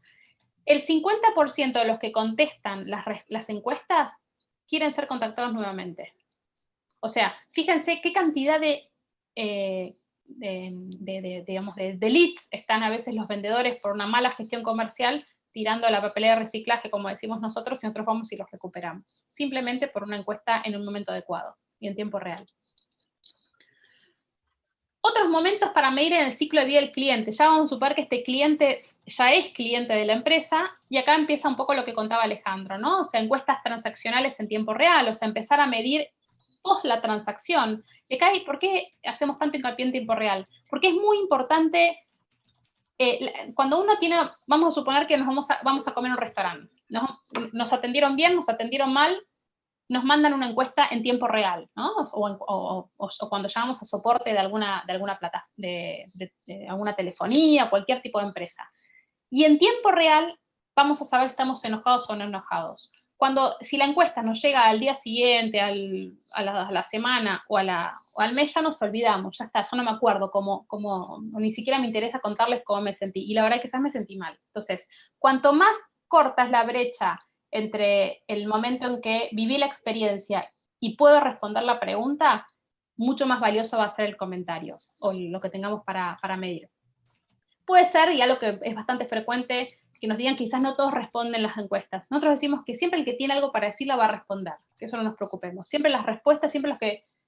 El 50% de los que contestan las encuestas quieren ser contactados nuevamente. O sea, fíjense qué cantidad de leads están a veces los vendedores por una mala gestión comercial tirando la papelera de reciclaje, como decimos nosotros, y nosotros vamos y los recuperamos. Simplemente por una encuesta en un momento adecuado y en tiempo real. Otros momentos para medir en el ciclo de vida del cliente. Ya vamos a suponer que este cliente ya es cliente de la empresa, y acá empieza un poco lo que contaba Alejandro, ¿no? O sea, encuestas transaccionales en tiempo real, o sea, empezar a medir post la transacción. Y acá, ¿por qué hacemos tanto hincapié en tiempo real? Porque es muy importante, cuando uno tiene, vamos a suponer que vamos a comer en un restaurante, nos atendieron bien, nos atendieron mal, nos mandan una encuesta en tiempo real, ¿no? O cuando llamamos a soporte de alguna plata, de alguna telefonía, cualquier tipo de empresa. Y en tiempo real vamos a saber si estamos enojados o no enojados. Si la encuesta nos llega al día siguiente, a la semana o al mes, ya nos olvidamos, ya está, ya no me acuerdo ni siquiera me interesa contarles cómo me sentí. Y la verdad es que quizás me sentí mal. Entonces, cuanto más corta es la brecha entre el momento en que viví la experiencia y puedo responder la pregunta, mucho más valioso va a ser el comentario o lo que tengamos para medir. Puede ser, y algo que es bastante frecuente, que nos digan quizás no todos responden las encuestas. Nosotros decimos que siempre el que tiene algo para decir la va a responder, que eso no nos preocupemos. Siempre las respuestas, siempre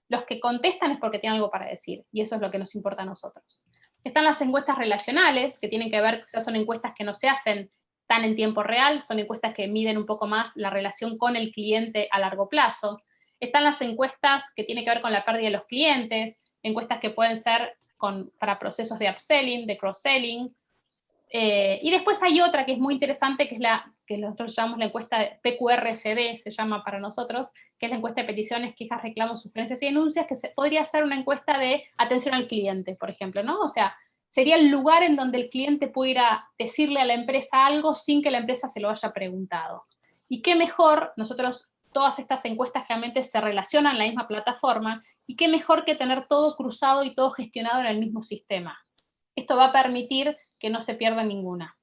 los que contestan es porque tienen algo para decir, y eso es lo que nos importa a nosotros. Están las encuestas relacionales, que tienen que ver, quizás son encuestas que no se hacen tan en tiempo real, son encuestas que miden un poco más la relación con el cliente a largo plazo. Están las encuestas que tienen que ver con la pérdida de los clientes, encuestas que pueden ser para procesos de upselling, de cross-selling. Y después hay otra que es muy interesante, que es que nosotros llamamos la encuesta PQRSD, se llama para nosotros, que es la encuesta de peticiones, quejas, reclamos, sugerencias y denuncias, que podría ser una encuesta de atención al cliente, por ejemplo, ¿no? O sea, sería el lugar en donde el cliente pudiera decirle a la empresa algo sin que la empresa se lo haya preguntado. Y qué mejor, todas estas encuestas realmente se relacionan en la misma plataforma, y qué mejor que tener todo cruzado y todo gestionado en el mismo sistema. Esto va a permitir que no se pierda ninguna.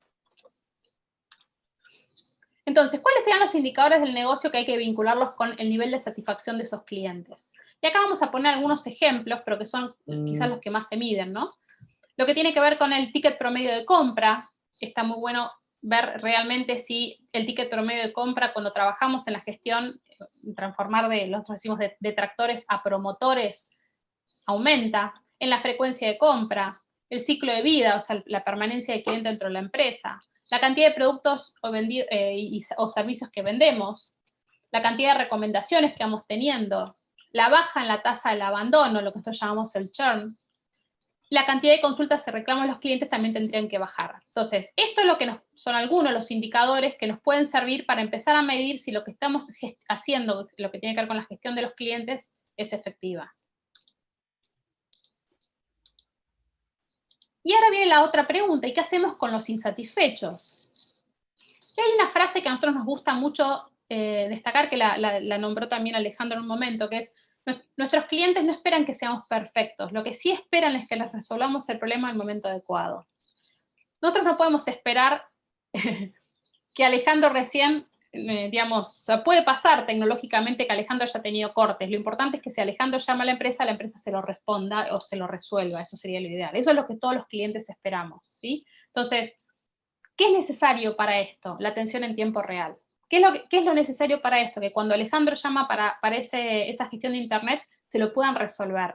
Entonces, ¿cuáles serían los indicadores del negocio que hay que vincularlos con el nivel de satisfacción de esos clientes? Y acá vamos a poner algunos ejemplos, pero que son quizás los que más se miden, ¿no? Lo que tiene que ver con el ticket promedio de compra, está muy bueno ver realmente si el ticket promedio de compra, cuando trabajamos en la gestión, transformar nosotros decimos de tractores a promotores, aumenta, en la frecuencia de compra, el ciclo de vida, o sea, la permanencia del cliente dentro de la empresa, la cantidad de productos o servicios que vendemos, la cantidad de recomendaciones que vamos teniendo, la baja en la tasa del abandono, lo que nosotros llamamos el churn, la cantidad de consultas y reclamos de los clientes también tendrían que bajar. Entonces, esto es lo que son algunos de los indicadores que nos pueden servir para empezar a medir si lo que estamos haciendo, lo que tiene que ver con la gestión de los clientes, es efectiva. Y ahora viene la otra pregunta, ¿y qué hacemos con los insatisfechos? Y hay una frase que a nosotros nos gusta mucho destacar, que la nombró también Alejandro en un momento, que es: nuestros clientes no esperan que seamos perfectos, lo que sí esperan es que les resolvamos el problema en el momento adecuado. Nosotros no podemos esperar que Alejandro recién, digamos, o sea, puede pasar tecnológicamente que Alejandro haya tenido cortes. Lo importante es que si Alejandro llama a la empresa se lo responda o se lo resuelva. Eso sería lo ideal. Eso es lo que todos los clientes esperamos, ¿sí? Entonces, ¿qué es necesario para esto? La atención en tiempo real. ¿Qué es lo necesario para esto? Que cuando Alejandro llama para esa gestión de Internet, se lo puedan resolver.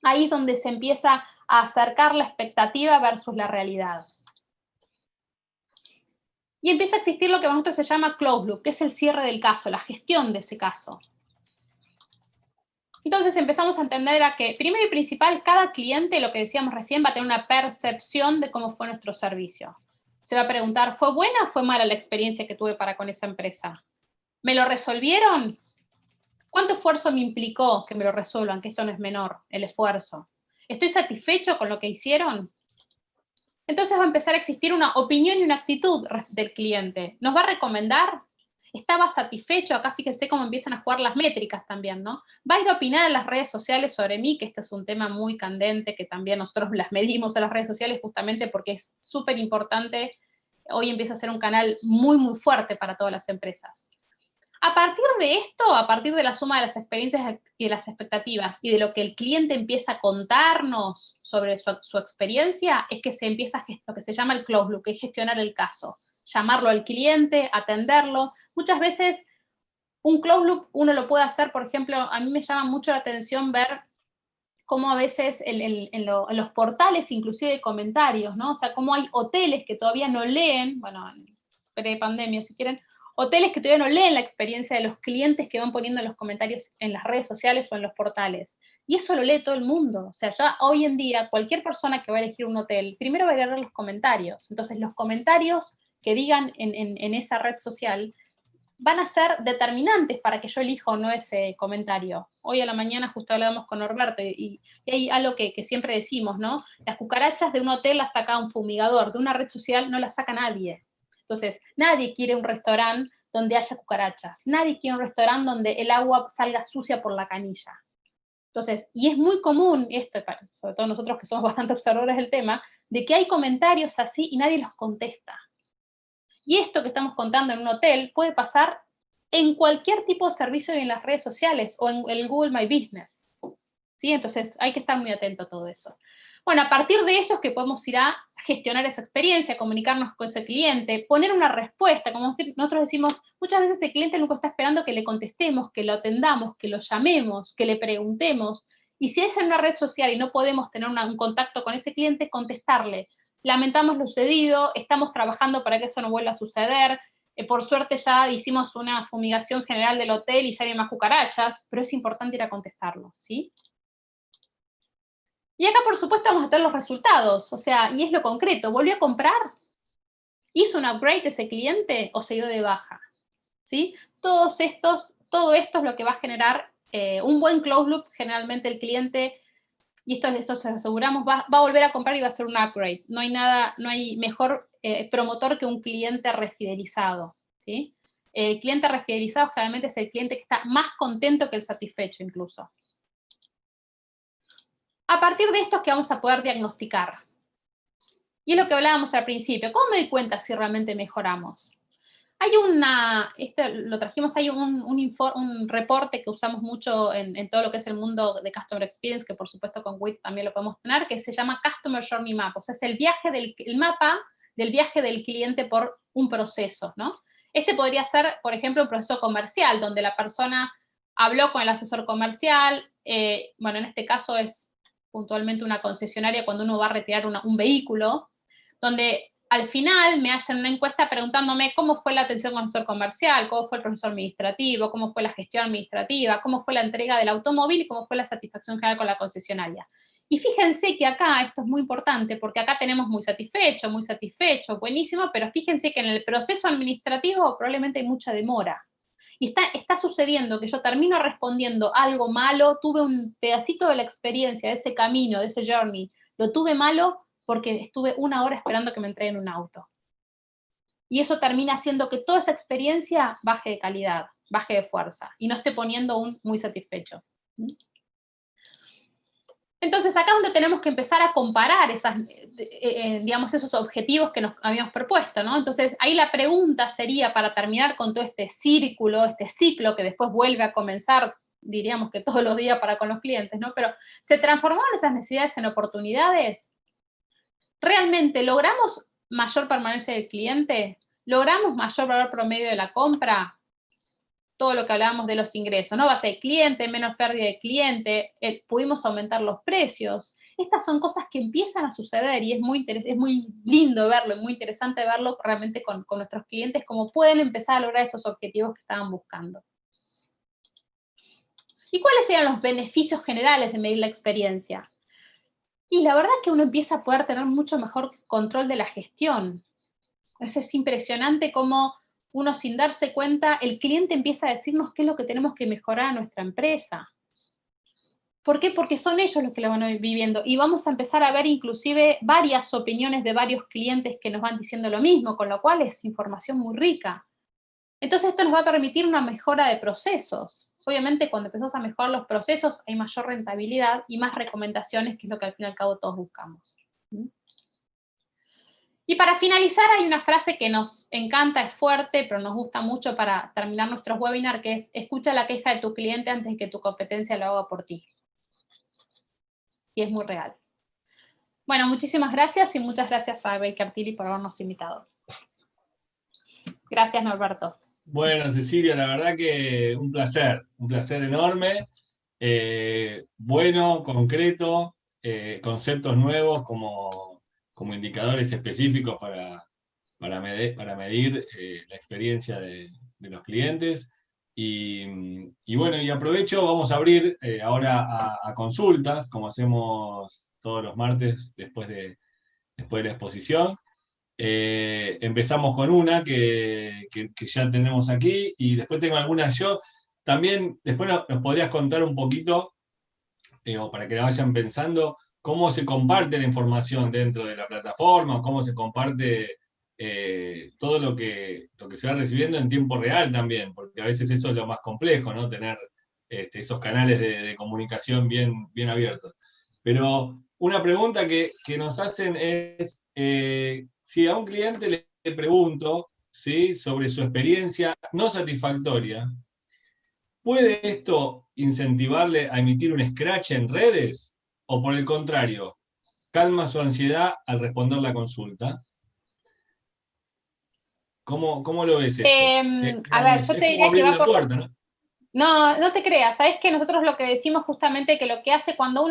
Ahí es donde se empieza a acercar la expectativa versus la realidad. Y empieza a existir lo que a nosotros se llama closed loop, que es el cierre del caso, la gestión de ese caso. Entonces empezamos a entender a que, primero y principal, cada cliente, lo que decíamos recién, va a tener una percepción de cómo fue nuestro servicio. Se va a preguntar, ¿fue buena o fue mala la experiencia que tuve con esa empresa? ¿Me lo resolvieron? ¿Cuánto esfuerzo me implicó que me lo resuelvan? Que esto no es menor, el esfuerzo. ¿Estoy satisfecho con lo que hicieron? Entonces va a empezar a existir una opinión y una actitud del cliente. ¿Nos va a recomendar? ¿Estaba satisfecho? Acá fíjense cómo empiezan a jugar las métricas también, ¿no? ¿Va a ir a opinar en las redes sociales sobre mí? Que este es un tema muy candente, que también nosotros las medimos en las redes sociales justamente porque es súper importante. Hoy empieza a ser un canal muy, muy fuerte para todas las empresas. A partir de esto, a partir de la suma de las experiencias y de las expectativas y de lo que el cliente empieza a contarnos sobre su experiencia, es que se empieza lo que se llama el closed loop, que es gestionar el caso. Llamarlo al cliente, atenderlo. Muchas veces un closed loop uno lo puede hacer, por ejemplo, a mí me llama mucho la atención ver cómo a veces en los portales, inclusive de comentarios, ¿no? O sea, cómo hay hoteles que todavía no leen, bueno, en pre-pandemia si quieren, hoteles que todavía no leen la experiencia de los clientes que van poniendo en los comentarios en las redes sociales o en los portales. Y eso lo lee todo el mundo. O sea, ya hoy en día cualquier persona que va a elegir un hotel, primero va a leer los comentarios. Entonces, los comentarios que digan en esa red social van a ser determinantes para que yo elija o no ese comentario. Hoy a la mañana justo hablábamos con Norberto y hay algo que siempre decimos, ¿no? Las cucarachas de un hotel las saca un fumigador, de una red social no las saca nadie. Entonces, nadie quiere un restaurante donde haya cucarachas. Nadie quiere un restaurante donde el agua salga sucia por la canilla. Entonces, y es muy común esto, sobre todo nosotros que somos bastante observadores del tema, de que hay comentarios así y nadie los contesta. Y esto que estamos contando en un hotel puede pasar en cualquier tipo de servicio y en las redes sociales o en el Google My Business. ¿Sí? Entonces hay que estar muy atento a todo eso. Bueno, a partir de eso es que podemos ir a gestionar esa experiencia, comunicarnos con ese cliente, poner una respuesta. Como nosotros decimos, muchas veces el cliente nunca está esperando que le contestemos, que lo atendamos, que lo llamemos, que le preguntemos. Y si es en una red social y no podemos tener un contacto con ese cliente, contestarle. Lamentamos lo sucedido, estamos trabajando para que eso no vuelva a suceder. Por suerte ya hicimos una fumigación general del hotel y ya no hay más cucarachas, pero es importante ir a contestarlo, ¿sí? Y acá, por supuesto, vamos a tener los resultados, o sea, y es lo concreto. ¿Volvió a comprar? ¿Hizo un upgrade ese cliente o se dio de baja? ¿Sí? Todo esto es lo que va a generar un buen closed loop. Generalmente el cliente, y esto se aseguramos, va a volver a comprar y va a hacer un upgrade. No hay mejor promotor que un cliente refidelizado, ¿sí? El cliente refidelizado generalmente es el cliente que está más contento que el satisfecho incluso. A partir de esto es que vamos a poder diagnosticar. Y es lo que hablábamos al principio. ¿Cómo me doy cuenta si realmente mejoramos? Hay esto lo trajimos, hay un reporte que usamos mucho en todo lo que es el mundo de Customer Experience, que por supuesto con WIT también lo podemos tener, que se llama Customer Journey Map, o sea, es el mapa del viaje del cliente por un proceso, ¿no? Este podría ser, por ejemplo, un proceso comercial, donde la persona habló con el asesor comercial, bueno, en este caso es puntualmente una concesionaria cuando uno va a retirar un vehículo, donde al final me hacen una encuesta preguntándome cómo fue la atención con el asesor comercial, cómo fue el proceso administrativo, cómo fue la gestión administrativa, cómo fue la entrega del automóvil y cómo fue la satisfacción general con la concesionaria. Y fíjense que acá, esto es muy importante, porque acá tenemos muy satisfecho, buenísimo, pero fíjense que en el proceso administrativo probablemente hay mucha demora. Y está sucediendo que yo termino respondiendo algo malo, tuve un pedacito de la experiencia, de ese camino, de ese journey, lo tuve malo porque estuve 1 hora esperando que me entreguen un auto. Y eso termina haciendo que toda esa experiencia baje de calidad, baje de fuerza, y no esté poniendo un muy satisfecho. Entonces, acá es donde tenemos que empezar a comparar digamos, esos objetivos que nos habíamos propuesto, ¿no? Entonces, ahí la pregunta sería, para terminar con todo este círculo, este ciclo que después vuelve a comenzar, diríamos que todos los días para con los clientes, ¿no? Pero, ¿se transformaron esas necesidades en oportunidades? ¿Realmente logramos mayor permanencia del cliente? ¿Logramos mayor valor promedio de la compra? Todo lo que hablábamos de los ingresos, ¿no? Base de cliente, menos pérdida de cliente, pudimos aumentar los precios. Estas son cosas que empiezan a suceder y es muy lindo verlo, es muy interesante verlo realmente con nuestros clientes, cómo pueden empezar a lograr estos objetivos que estaban buscando. ¿Y cuáles serían los beneficios generales de medir la experiencia? Y la verdad que uno empieza a poder tener mucho mejor control de la gestión. Es impresionante cómo uno, sin darse cuenta, el cliente empieza a decirnos qué es lo que tenemos que mejorar a nuestra empresa. ¿Por qué? Porque son ellos los que lo van viviendo. Y vamos a empezar a ver inclusive varias opiniones de varios clientes que nos van diciendo lo mismo, con lo cual es información muy rica. Entonces esto nos va a permitir una mejora de procesos. Obviamente cuando empezamos a mejorar los procesos hay mayor rentabilidad y más recomendaciones, que es lo que al fin y al cabo todos buscamos. Y para finalizar hay una frase que nos encanta, es fuerte, pero nos gusta mucho para terminar nuestros webinars, que es: escucha la queja de tu cliente antes de que tu competencia lo haga por ti. Y es muy real. Bueno, muchísimas gracias y muchas gracias a Baker Tilly por habernos invitado. Gracias, Norberto. Bueno, Cecilia, la verdad que un placer enorme, bueno, concreto, conceptos nuevos como indicadores específicos para medir la experiencia de los clientes. Y bueno, y aprovecho, vamos a abrir ahora a consultas, como hacemos todos los martes después de la exposición. Empezamos con una que ya tenemos aquí, y después tengo algunas yo. También, después nos podrías contar un poquito, o para que la vayan pensando, cómo se comparte la información dentro de la plataforma, cómo se comparte todo lo que se va recibiendo en tiempo real también, porque a veces eso es lo más complejo, ¿no? Tener esos canales de comunicación bien abiertos. Pero una pregunta que nos hacen es, si a un cliente le pregunto, ¿sí?, sobre su experiencia no satisfactoria, ¿puede esto incentivarle a emitir un scratch en redes? ¿O por el contrario, calma su ansiedad al responder la consulta? ¿Cómo lo ves esto? A ver, yo te es como diría que abrir va la por puerta, ¿no? No, no te creas, sabes que nosotros lo que decimos justamente, que lo que hace cuando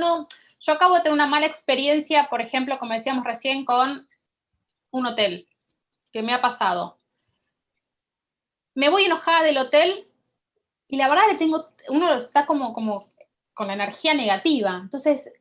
yo acabo de tener una mala experiencia, por ejemplo, como decíamos recién, con un hotel, que me ha pasado. Me voy enojada del hotel y la verdad uno está como con la energía negativa. Entonces,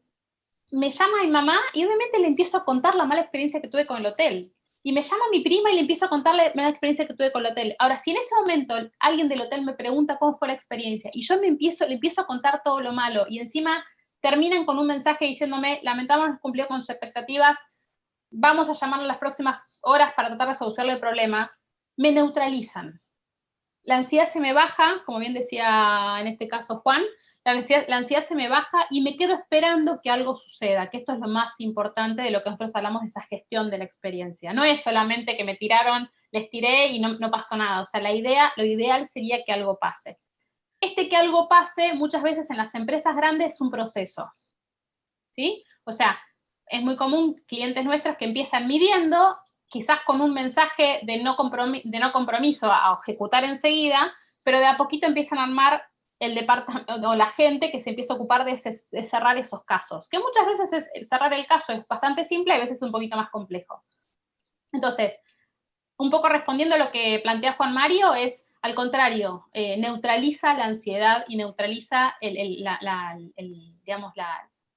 me llama mi mamá y obviamente le empiezo a contar la mala experiencia que tuve con el hotel. Y me llama mi prima y le empiezo a contarle la mala experiencia que tuve con el hotel. Ahora, si en ese momento alguien del hotel me pregunta cómo fue la experiencia y yo le empiezo a contar todo lo malo y encima terminan con un mensaje diciéndome: lamentamos no haber cumplido con sus expectativas, vamos a llamarlo en las próximas horas para tratar de solucionar el problema, me neutralizan. la ansiedad se me baja, como bien decía en este caso Juan, la ansiedad se me baja y me quedo esperando que algo suceda, que esto es lo más importante de lo que nosotros hablamos de esa gestión de la experiencia. No es solamente que me tiraron, les tiré y no pasó nada. O sea, lo ideal sería que algo pase. Que algo pase, muchas veces en las empresas grandes es un proceso, ¿sí? O sea, es muy común clientes nuestros que empiezan midiendo, quizás con un mensaje de no compromiso a ejecutar enseguida, pero de a poquito empiezan a armar el departamento o la gente que se empieza a ocupar de cerrar esos casos, que muchas veces cerrar el caso es bastante simple, a veces es un poquito más complejo. Entonces, un poco respondiendo a lo que plantea Juan Mario, es al contrario, neutraliza la ansiedad y neutraliza digamos,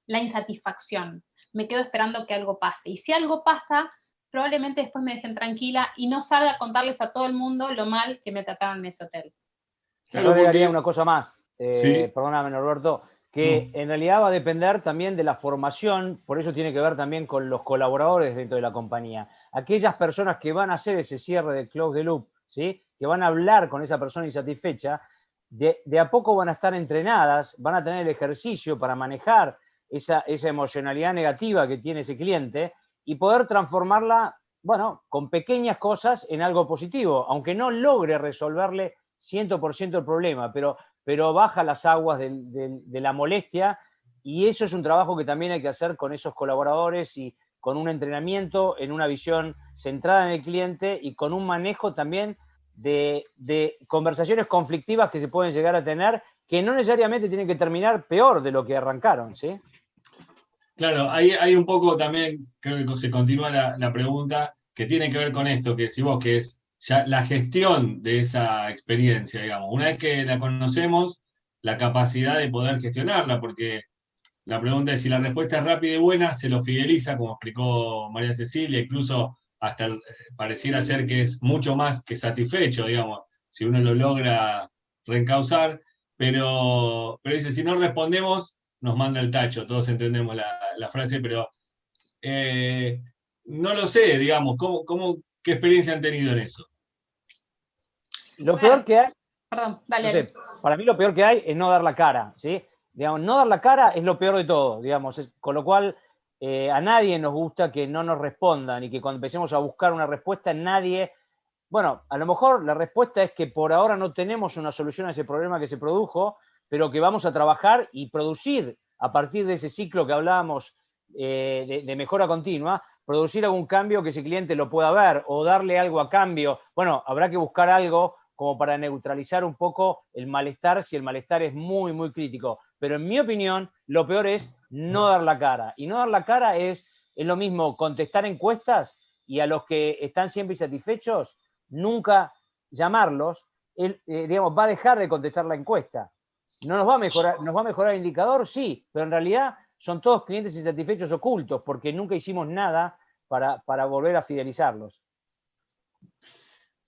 la insatisfacción. Me quedo esperando que algo pase. Y si algo pasa, probablemente después me dejen tranquila y no salga a contarles a todo el mundo lo mal que me trataron en ese hotel. Claro, yo agregaría una cosa más, sí. Perdóname, Norberto, que en realidad va a depender también de la formación, por eso tiene que ver también con los colaboradores dentro de la compañía. Aquellas personas que van a hacer ese cierre de close the loop, ¿sí? Que van a hablar con esa persona insatisfecha, de a poco van a estar entrenadas, van a tener el ejercicio para manejar esa emocionalidad negativa que tiene ese cliente y poder transformarla, bueno, con pequeñas cosas en algo positivo, aunque no logre resolverle 100% el problema, pero baja las aguas de la molestia, y eso es un trabajo que también hay que hacer con esos colaboradores y con un entrenamiento en una visión centrada en el cliente y con un manejo también de conversaciones conflictivas que se pueden llegar a tener, que no necesariamente tienen que terminar peor de lo que arrancaron, ¿sí? Claro, hay un poco también, creo que se continúa la pregunta, que tiene que ver con esto, que si vos, que es ya la gestión de esa experiencia, digamos. Una vez que la conocemos, la capacidad de poder gestionarla, porque la pregunta es si la respuesta es rápida y buena, se lo fideliza, como explicó María Cecilia, incluso hasta pareciera ser que es mucho más que satisfecho, digamos, si uno lo logra reencauzar, pero dice, si no respondemos, nos manda el tacho, todos entendemos la frase, pero no lo sé, digamos, ¿qué experiencia han tenido en eso? Lo peor que hay, Perdón, dale. no sé, para mí lo peor que hay es no dar la cara, ¿sí? Digamos, no dar la cara es lo peor de todo, digamos, con lo cual a nadie nos gusta que no nos respondan y que cuando empecemos a buscar una respuesta, nadie... Bueno, a lo mejor la respuesta es que por ahora no tenemos una solución a ese problema que se produjo, pero que vamos a trabajar y producir a partir de ese ciclo que hablábamos de mejora continua, producir algún cambio que ese cliente lo pueda ver o darle algo a cambio. Bueno, habrá que buscar algo como para neutralizar un poco el malestar, si el malestar es muy, muy crítico. Pero en mi opinión, lo peor es no dar la cara. Y no dar la cara es lo mismo contestar encuestas y a los que están siempre insatisfechos, nunca llamarlos, digamos, va a dejar de contestar la encuesta. ¿No nos va a mejorar el indicador? Sí, pero en realidad son todos clientes insatisfechos ocultos porque nunca hicimos nada para volver a fidelizarlos.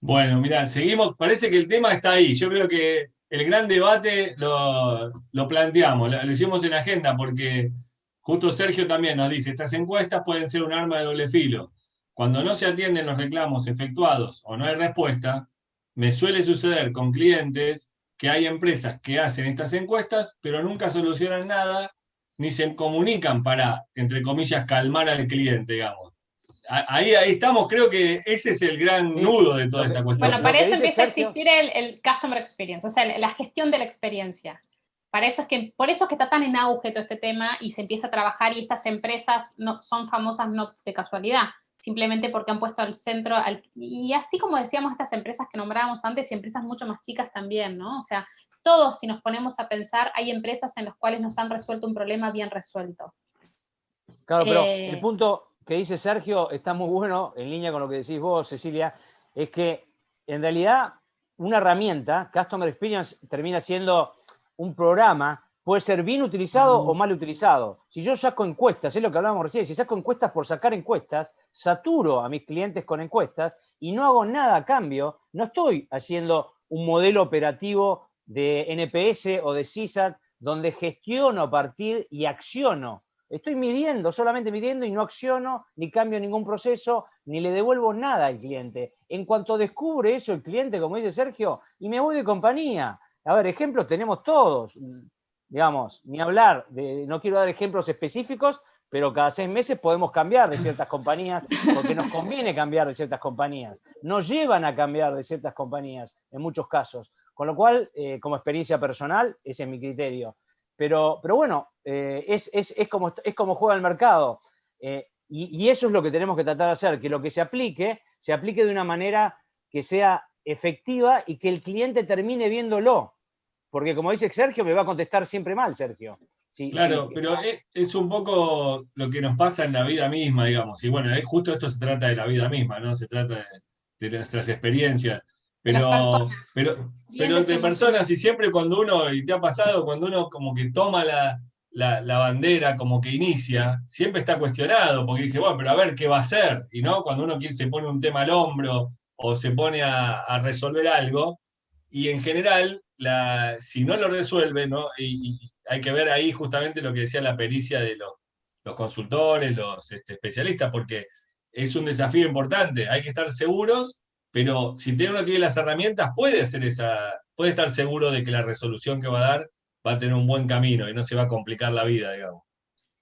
Bueno, mirá, seguimos, parece que el tema está ahí. Yo creo que el gran debate lo planteamos, lo hicimos en la agenda, porque justo Sergio también nos dice, estas encuestas pueden ser un arma de doble filo. Cuando no se atienden los reclamos efectuados o no hay respuesta, me suele suceder con clientes que hay empresas que hacen estas encuestas, pero nunca solucionan nada, ni se comunican para, entre comillas, calmar al cliente, digamos. Ahí estamos, creo que ese es el gran nudo de toda esta cuestión. Bueno, para eso empieza a existir el Customer Experience, o sea, la gestión de la experiencia. Por eso es que está tan en auge todo este tema y se empieza a trabajar, y estas empresas no son famosas no de casualidad, simplemente porque han puesto al centro, y así como decíamos estas empresas que nombrábamos antes, y empresas mucho más chicas también, ¿no? O sea, todos, si nos ponemos a pensar, hay empresas en las cuales nos han resuelto un problema bien resuelto. Claro, pero el punto que dice Sergio está muy bueno, en línea con lo que decís vos, Cecilia, es que en realidad una herramienta, Customer Experience, termina siendo un programa, puede ser bien utilizado o mal utilizado. Si yo saco encuestas, es lo que hablábamos recién, si saco encuestas por sacar encuestas, saturo a mis clientes con encuestas y no hago nada a cambio, no estoy haciendo un modelo operativo de NPS o de CSAT donde gestiono a partir y acciono Estoy midiendo, solamente midiendo y no acciono, ni cambio ningún proceso, ni le devuelvo nada al cliente. En cuanto descubre eso el cliente, como dice Sergio, y me voy de compañía. A ver, ejemplos tenemos todos. Digamos, ni hablar, no quiero dar ejemplos específicos, pero cada 6 meses podemos cambiar de ciertas compañías, porque nos conviene cambiar de ciertas compañías. Nos llevan a cambiar de ciertas compañías, en muchos casos. Con lo cual, como experiencia personal, ese es mi criterio. Pero bueno, es como juega el mercado. Y eso es lo que tenemos que tratar de hacer, que lo que se aplique de una manera que sea efectiva y que el cliente termine viéndolo. Porque como dice Sergio, me va a contestar siempre mal, Sergio. Claro, pero es un poco lo que nos pasa en la vida misma, digamos. Y bueno, justo esto se trata de la vida misma, ¿no? Se trata de nuestras experiencias. De las personas. Pero de personas, y siempre cuando uno, y te ha pasado, cuando uno como que toma la bandera, como que inicia, siempre está cuestionado, porque dice, bueno, pero a ver qué va a hacer. Y no, cuando uno se pone un tema al hombro o se pone a resolver algo, y en general, si no lo resuelve, ¿no? Y hay que ver ahí justamente lo que decía la pericia de los consultores, los especialistas, porque es un desafío importante. Hay que estar seguros, pero si uno tiene las herramientas, puede estar seguro de que la resolución que va a dar va a tener un buen camino y no se va a complicar la vida, digamos.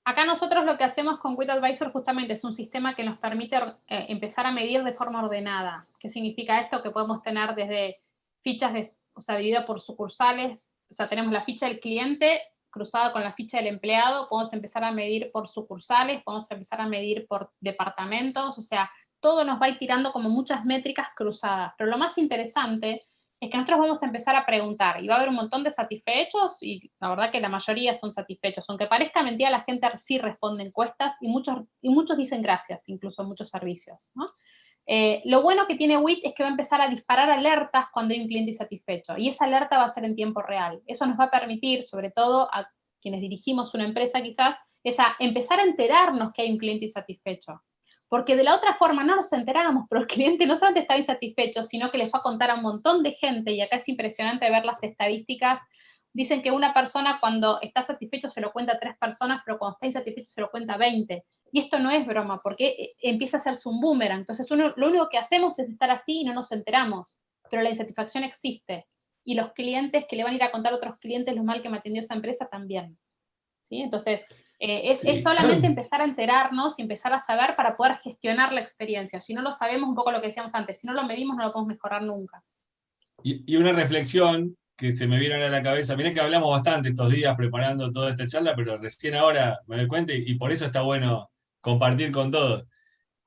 Acá nosotros lo que hacemos con WIT Advisor justamente es un sistema que nos permite empezar a medir de forma ordenada. ¿Qué significa esto? Que podemos tener desde fichas, dividida por sucursales, o sea, tenemos la ficha del cliente cruzada con la ficha del empleado, podemos empezar a medir por sucursales, podemos empezar a medir por departamentos, o sea, todo nos va a ir tirando como muchas métricas cruzadas. Pero lo más interesante es que nosotros vamos a empezar a preguntar, y va a haber un montón de satisfechos, y la verdad que la mayoría son satisfechos. Aunque parezca mentira, la gente sí responde encuestas, y muchos dicen gracias, incluso muchos servicios, ¿no? Lo bueno que tiene WIT es que va a empezar a disparar alertas cuando hay un cliente insatisfecho, y esa alerta va a ser en tiempo real. Eso nos va a permitir, sobre todo a quienes dirigimos una empresa quizás, es a empezar a enterarnos que hay un cliente insatisfecho. Porque de la otra forma no nos enteramos, pero el cliente no solamente está insatisfecho, sino que les va a contar a un montón de gente, y acá es impresionante ver las estadísticas. Dicen que una persona cuando está satisfecho se lo cuenta a 3 personas, pero cuando está insatisfecho se lo cuenta a 20. Y esto no es broma, porque empieza a hacerse un boomerang. Entonces lo único que hacemos es estar así y no nos enteramos, pero la insatisfacción existe. Y los clientes que le van a ir a contar a otros clientes lo mal que me atendió esa empresa también. ¿Sí? Entonces, es solamente empezar a enterarnos y empezar a saber para poder gestionar la experiencia. Si no lo sabemos, un poco lo que decíamos antes, si no lo medimos no lo podemos mejorar nunca. Y una reflexión que se me vino a la cabeza, mirá que hablamos bastante estos días preparando toda esta charla, pero recién ahora me doy cuenta y por eso está bueno compartir con todos.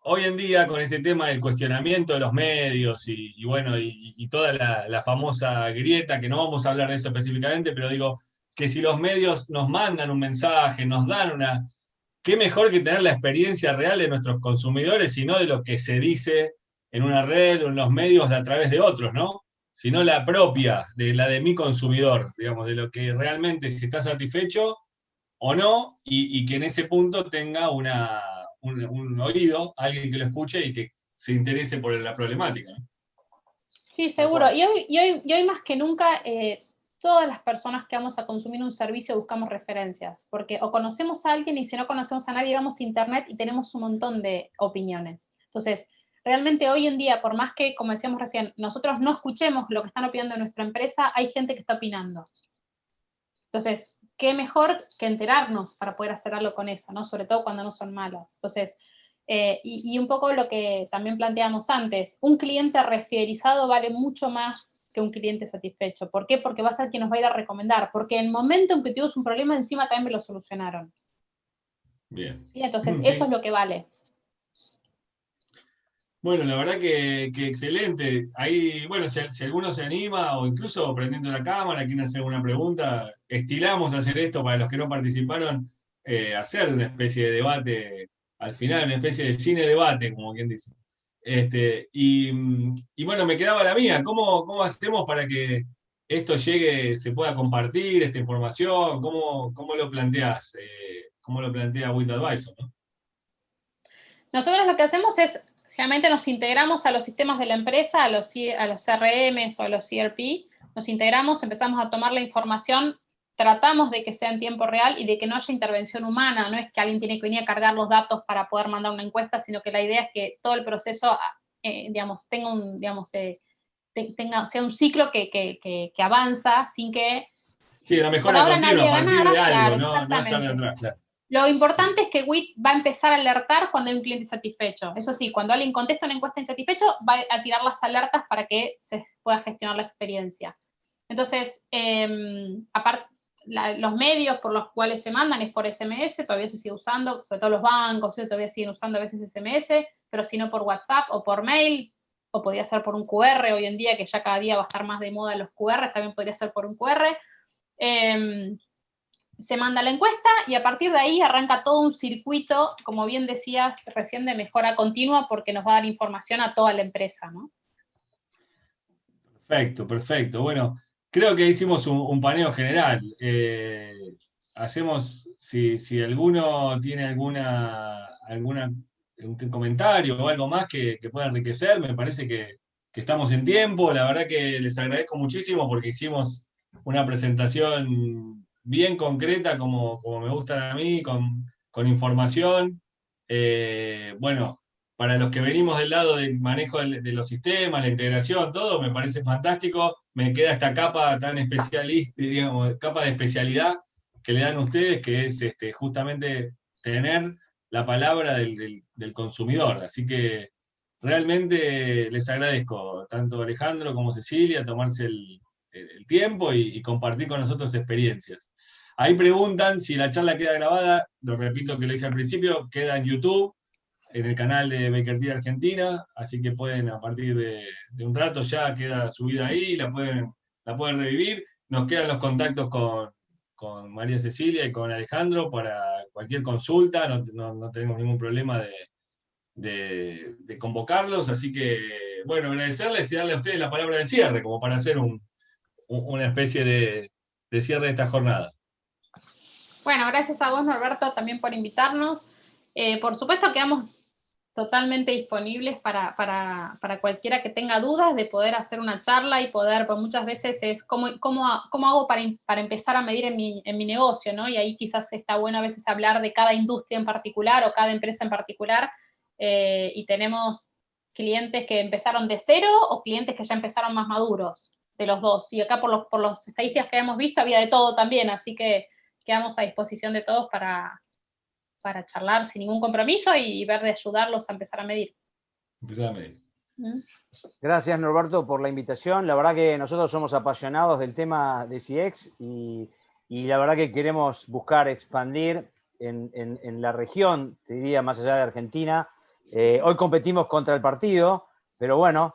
Hoy en día, con este tema del cuestionamiento de los medios y toda la famosa grieta, que no vamos a hablar de eso específicamente, pero digo que si los medios nos mandan un mensaje, nos dan qué mejor que tener la experiencia real de nuestros consumidores y no de lo que se dice en una red o en los medios a través de otros, ¿no? Sino la propia, la de mi consumidor, digamos, de lo que realmente si está satisfecho o no, y que en ese punto tenga un oído, alguien que lo escuche y que se interese por la problemática, ¿no? Sí, seguro. Y hoy más que nunca, todas las personas que vamos a consumir un servicio buscamos referencias, porque o conocemos a alguien, y si no conocemos a nadie, vamos a internet y tenemos un montón de opiniones. Entonces, realmente hoy en día, por más que, como decíamos recién, nosotros no escuchemos lo que están opinando en nuestra empresa, hay gente que está opinando. Entonces, qué mejor que enterarnos para poder hacer algo con eso, ¿no? Sobre todo cuando no son malos. Entonces, y un poco lo que también planteamos antes, un cliente refidelizado vale mucho más que un cliente satisfecho. ¿Por qué? Porque va a ser quien nos va a ir a recomendar, porque en el momento en que tuvimos un problema, encima también me lo solucionaron. Bien. ¿Sí? Entonces, Sí. eso es lo que vale. Bueno, la verdad que excelente. Ahí, bueno, si alguno se anima o incluso prendiendo la cámara, quieren hacer alguna pregunta, estilamos hacer esto para los que no participaron, hacer una especie de debate, al final una especie de cine-debate, como quien dice. Y bueno, me quedaba la mía. ¿Cómo hacemos para que esto llegue, se pueda compartir esta información? ¿Cómo lo planteás? ¿Cómo lo plantea WIT Advisor, ¿no? Nosotros lo que hacemos es, generalmente nos integramos a los sistemas de la empresa, a los CRMs o a los ERP, nos integramos, empezamos a tomar la información tratamos de que sea en tiempo real y de que no haya intervención humana, no es que alguien tiene que venir a cargar los datos para poder mandar una encuesta, sino que la idea es que todo el proceso, digamos, tenga un, digamos, sea un ciclo que avanza sin que... Sí, la mejora por ahora continua, a nadie partir ganara, de algo, claro, no estar de exactamente. atrás. Claro. Lo importante es que WIT va a empezar a alertar cuando hay un cliente insatisfecho. Eso sí, cuando alguien contesta una encuesta insatisfecho, va a tirar las alertas para que se pueda gestionar la experiencia. Entonces, aparte, los medios por los cuales se mandan es por SMS, todavía se sigue usando, sobre todo los bancos, todavía siguen usando a veces SMS, pero si no por WhatsApp o por mail, o podría ser por un QR hoy en día, que ya cada día va a estar más de moda los QR, también podría ser por un QR. Se manda la encuesta y a partir de ahí arranca todo un circuito, como bien decías recién, de mejora continua, porque nos va a dar información a toda la empresa, ¿no? Perfecto, perfecto. Bueno, creo que hicimos un paneo general. Hacemos, si alguno tiene un comentario o algo más que pueda enriquecer, me parece que estamos en tiempo. La verdad que les agradezco muchísimo porque hicimos una presentación bien concreta, como me gustan a mí, con información. Bueno, para los que venimos del lado del manejo de los sistemas, la integración, todo, me parece fantástico. Me queda esta capa tan especialista, digamos, capa de especialidad que le dan ustedes, que es justamente tener la palabra del consumidor. Así que realmente les agradezco, tanto Alejandro como Cecilia, tomarse el tiempo y compartir con nosotros experiencias. Ahí preguntan si la charla queda grabada, lo repito que lo dije al principio, queda en YouTube, en el canal de Baker Tilly Argentina, así que pueden a partir de un rato ya queda subida ahí, la pueden revivir. Nos quedan los contactos con María Cecilia y con Alejandro para cualquier consulta, no tenemos ningún problema de convocarlos, así que bueno, agradecerles y darle a ustedes la palabra de cierre, como para hacer una especie de cierre de esta jornada. Bueno, gracias a vos, Norberto, también por invitarnos. Por supuesto, quedamos totalmente disponibles para cualquiera que tenga dudas de poder hacer una charla y poder, pues muchas veces es cómo hago para empezar a medir en mi negocio, ¿no? Y ahí quizás está bueno a veces hablar de cada industria en particular o cada empresa en particular, y tenemos clientes que empezaron de cero o clientes que ya empezaron más maduros, de los dos. Y acá por las estadísticas que hemos visto había de todo también, así que quedamos a disposición de todos para charlar sin ningún compromiso y ver de ayudarlos a empezar a medir. Empezar a medir. Gracias, Norberto, por la invitación. La verdad que nosotros somos apasionados del tema de CX y la verdad que queremos buscar expandir en la región, te diría, más allá de Argentina. Hoy competimos contra el partido, pero bueno,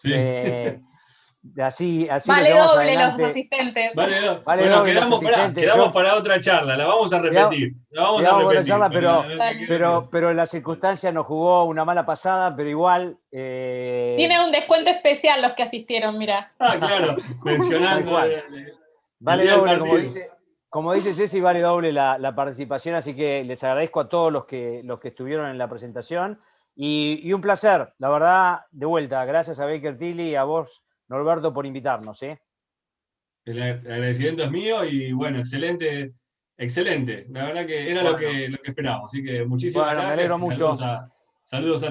Sí. así Vale lo llevamos doble adelante. los asistentes. Vale, Vale bueno, doble los asistentes. quedamos para otra charla, la vamos a repetir. La vamos a Otra repetir. charla, Pero pero la circunstancia nos jugó una mala pasada, pero igual... Tiene un descuento especial los que asistieron, mira. claro, mencionando vale día del doble, partido. como dice Ceci, vale doble la participación, así que les agradezco a todos los que estuvieron en la presentación y un placer, la verdad, de vuelta. Gracias a Baker Tilly y a vos, Norberto, por invitarnos. El agradecimiento es mío y bueno, excelente. La verdad que era lo que esperábamos. Así que muchísimas Bueno, me gracias alegro y mucho. saludos a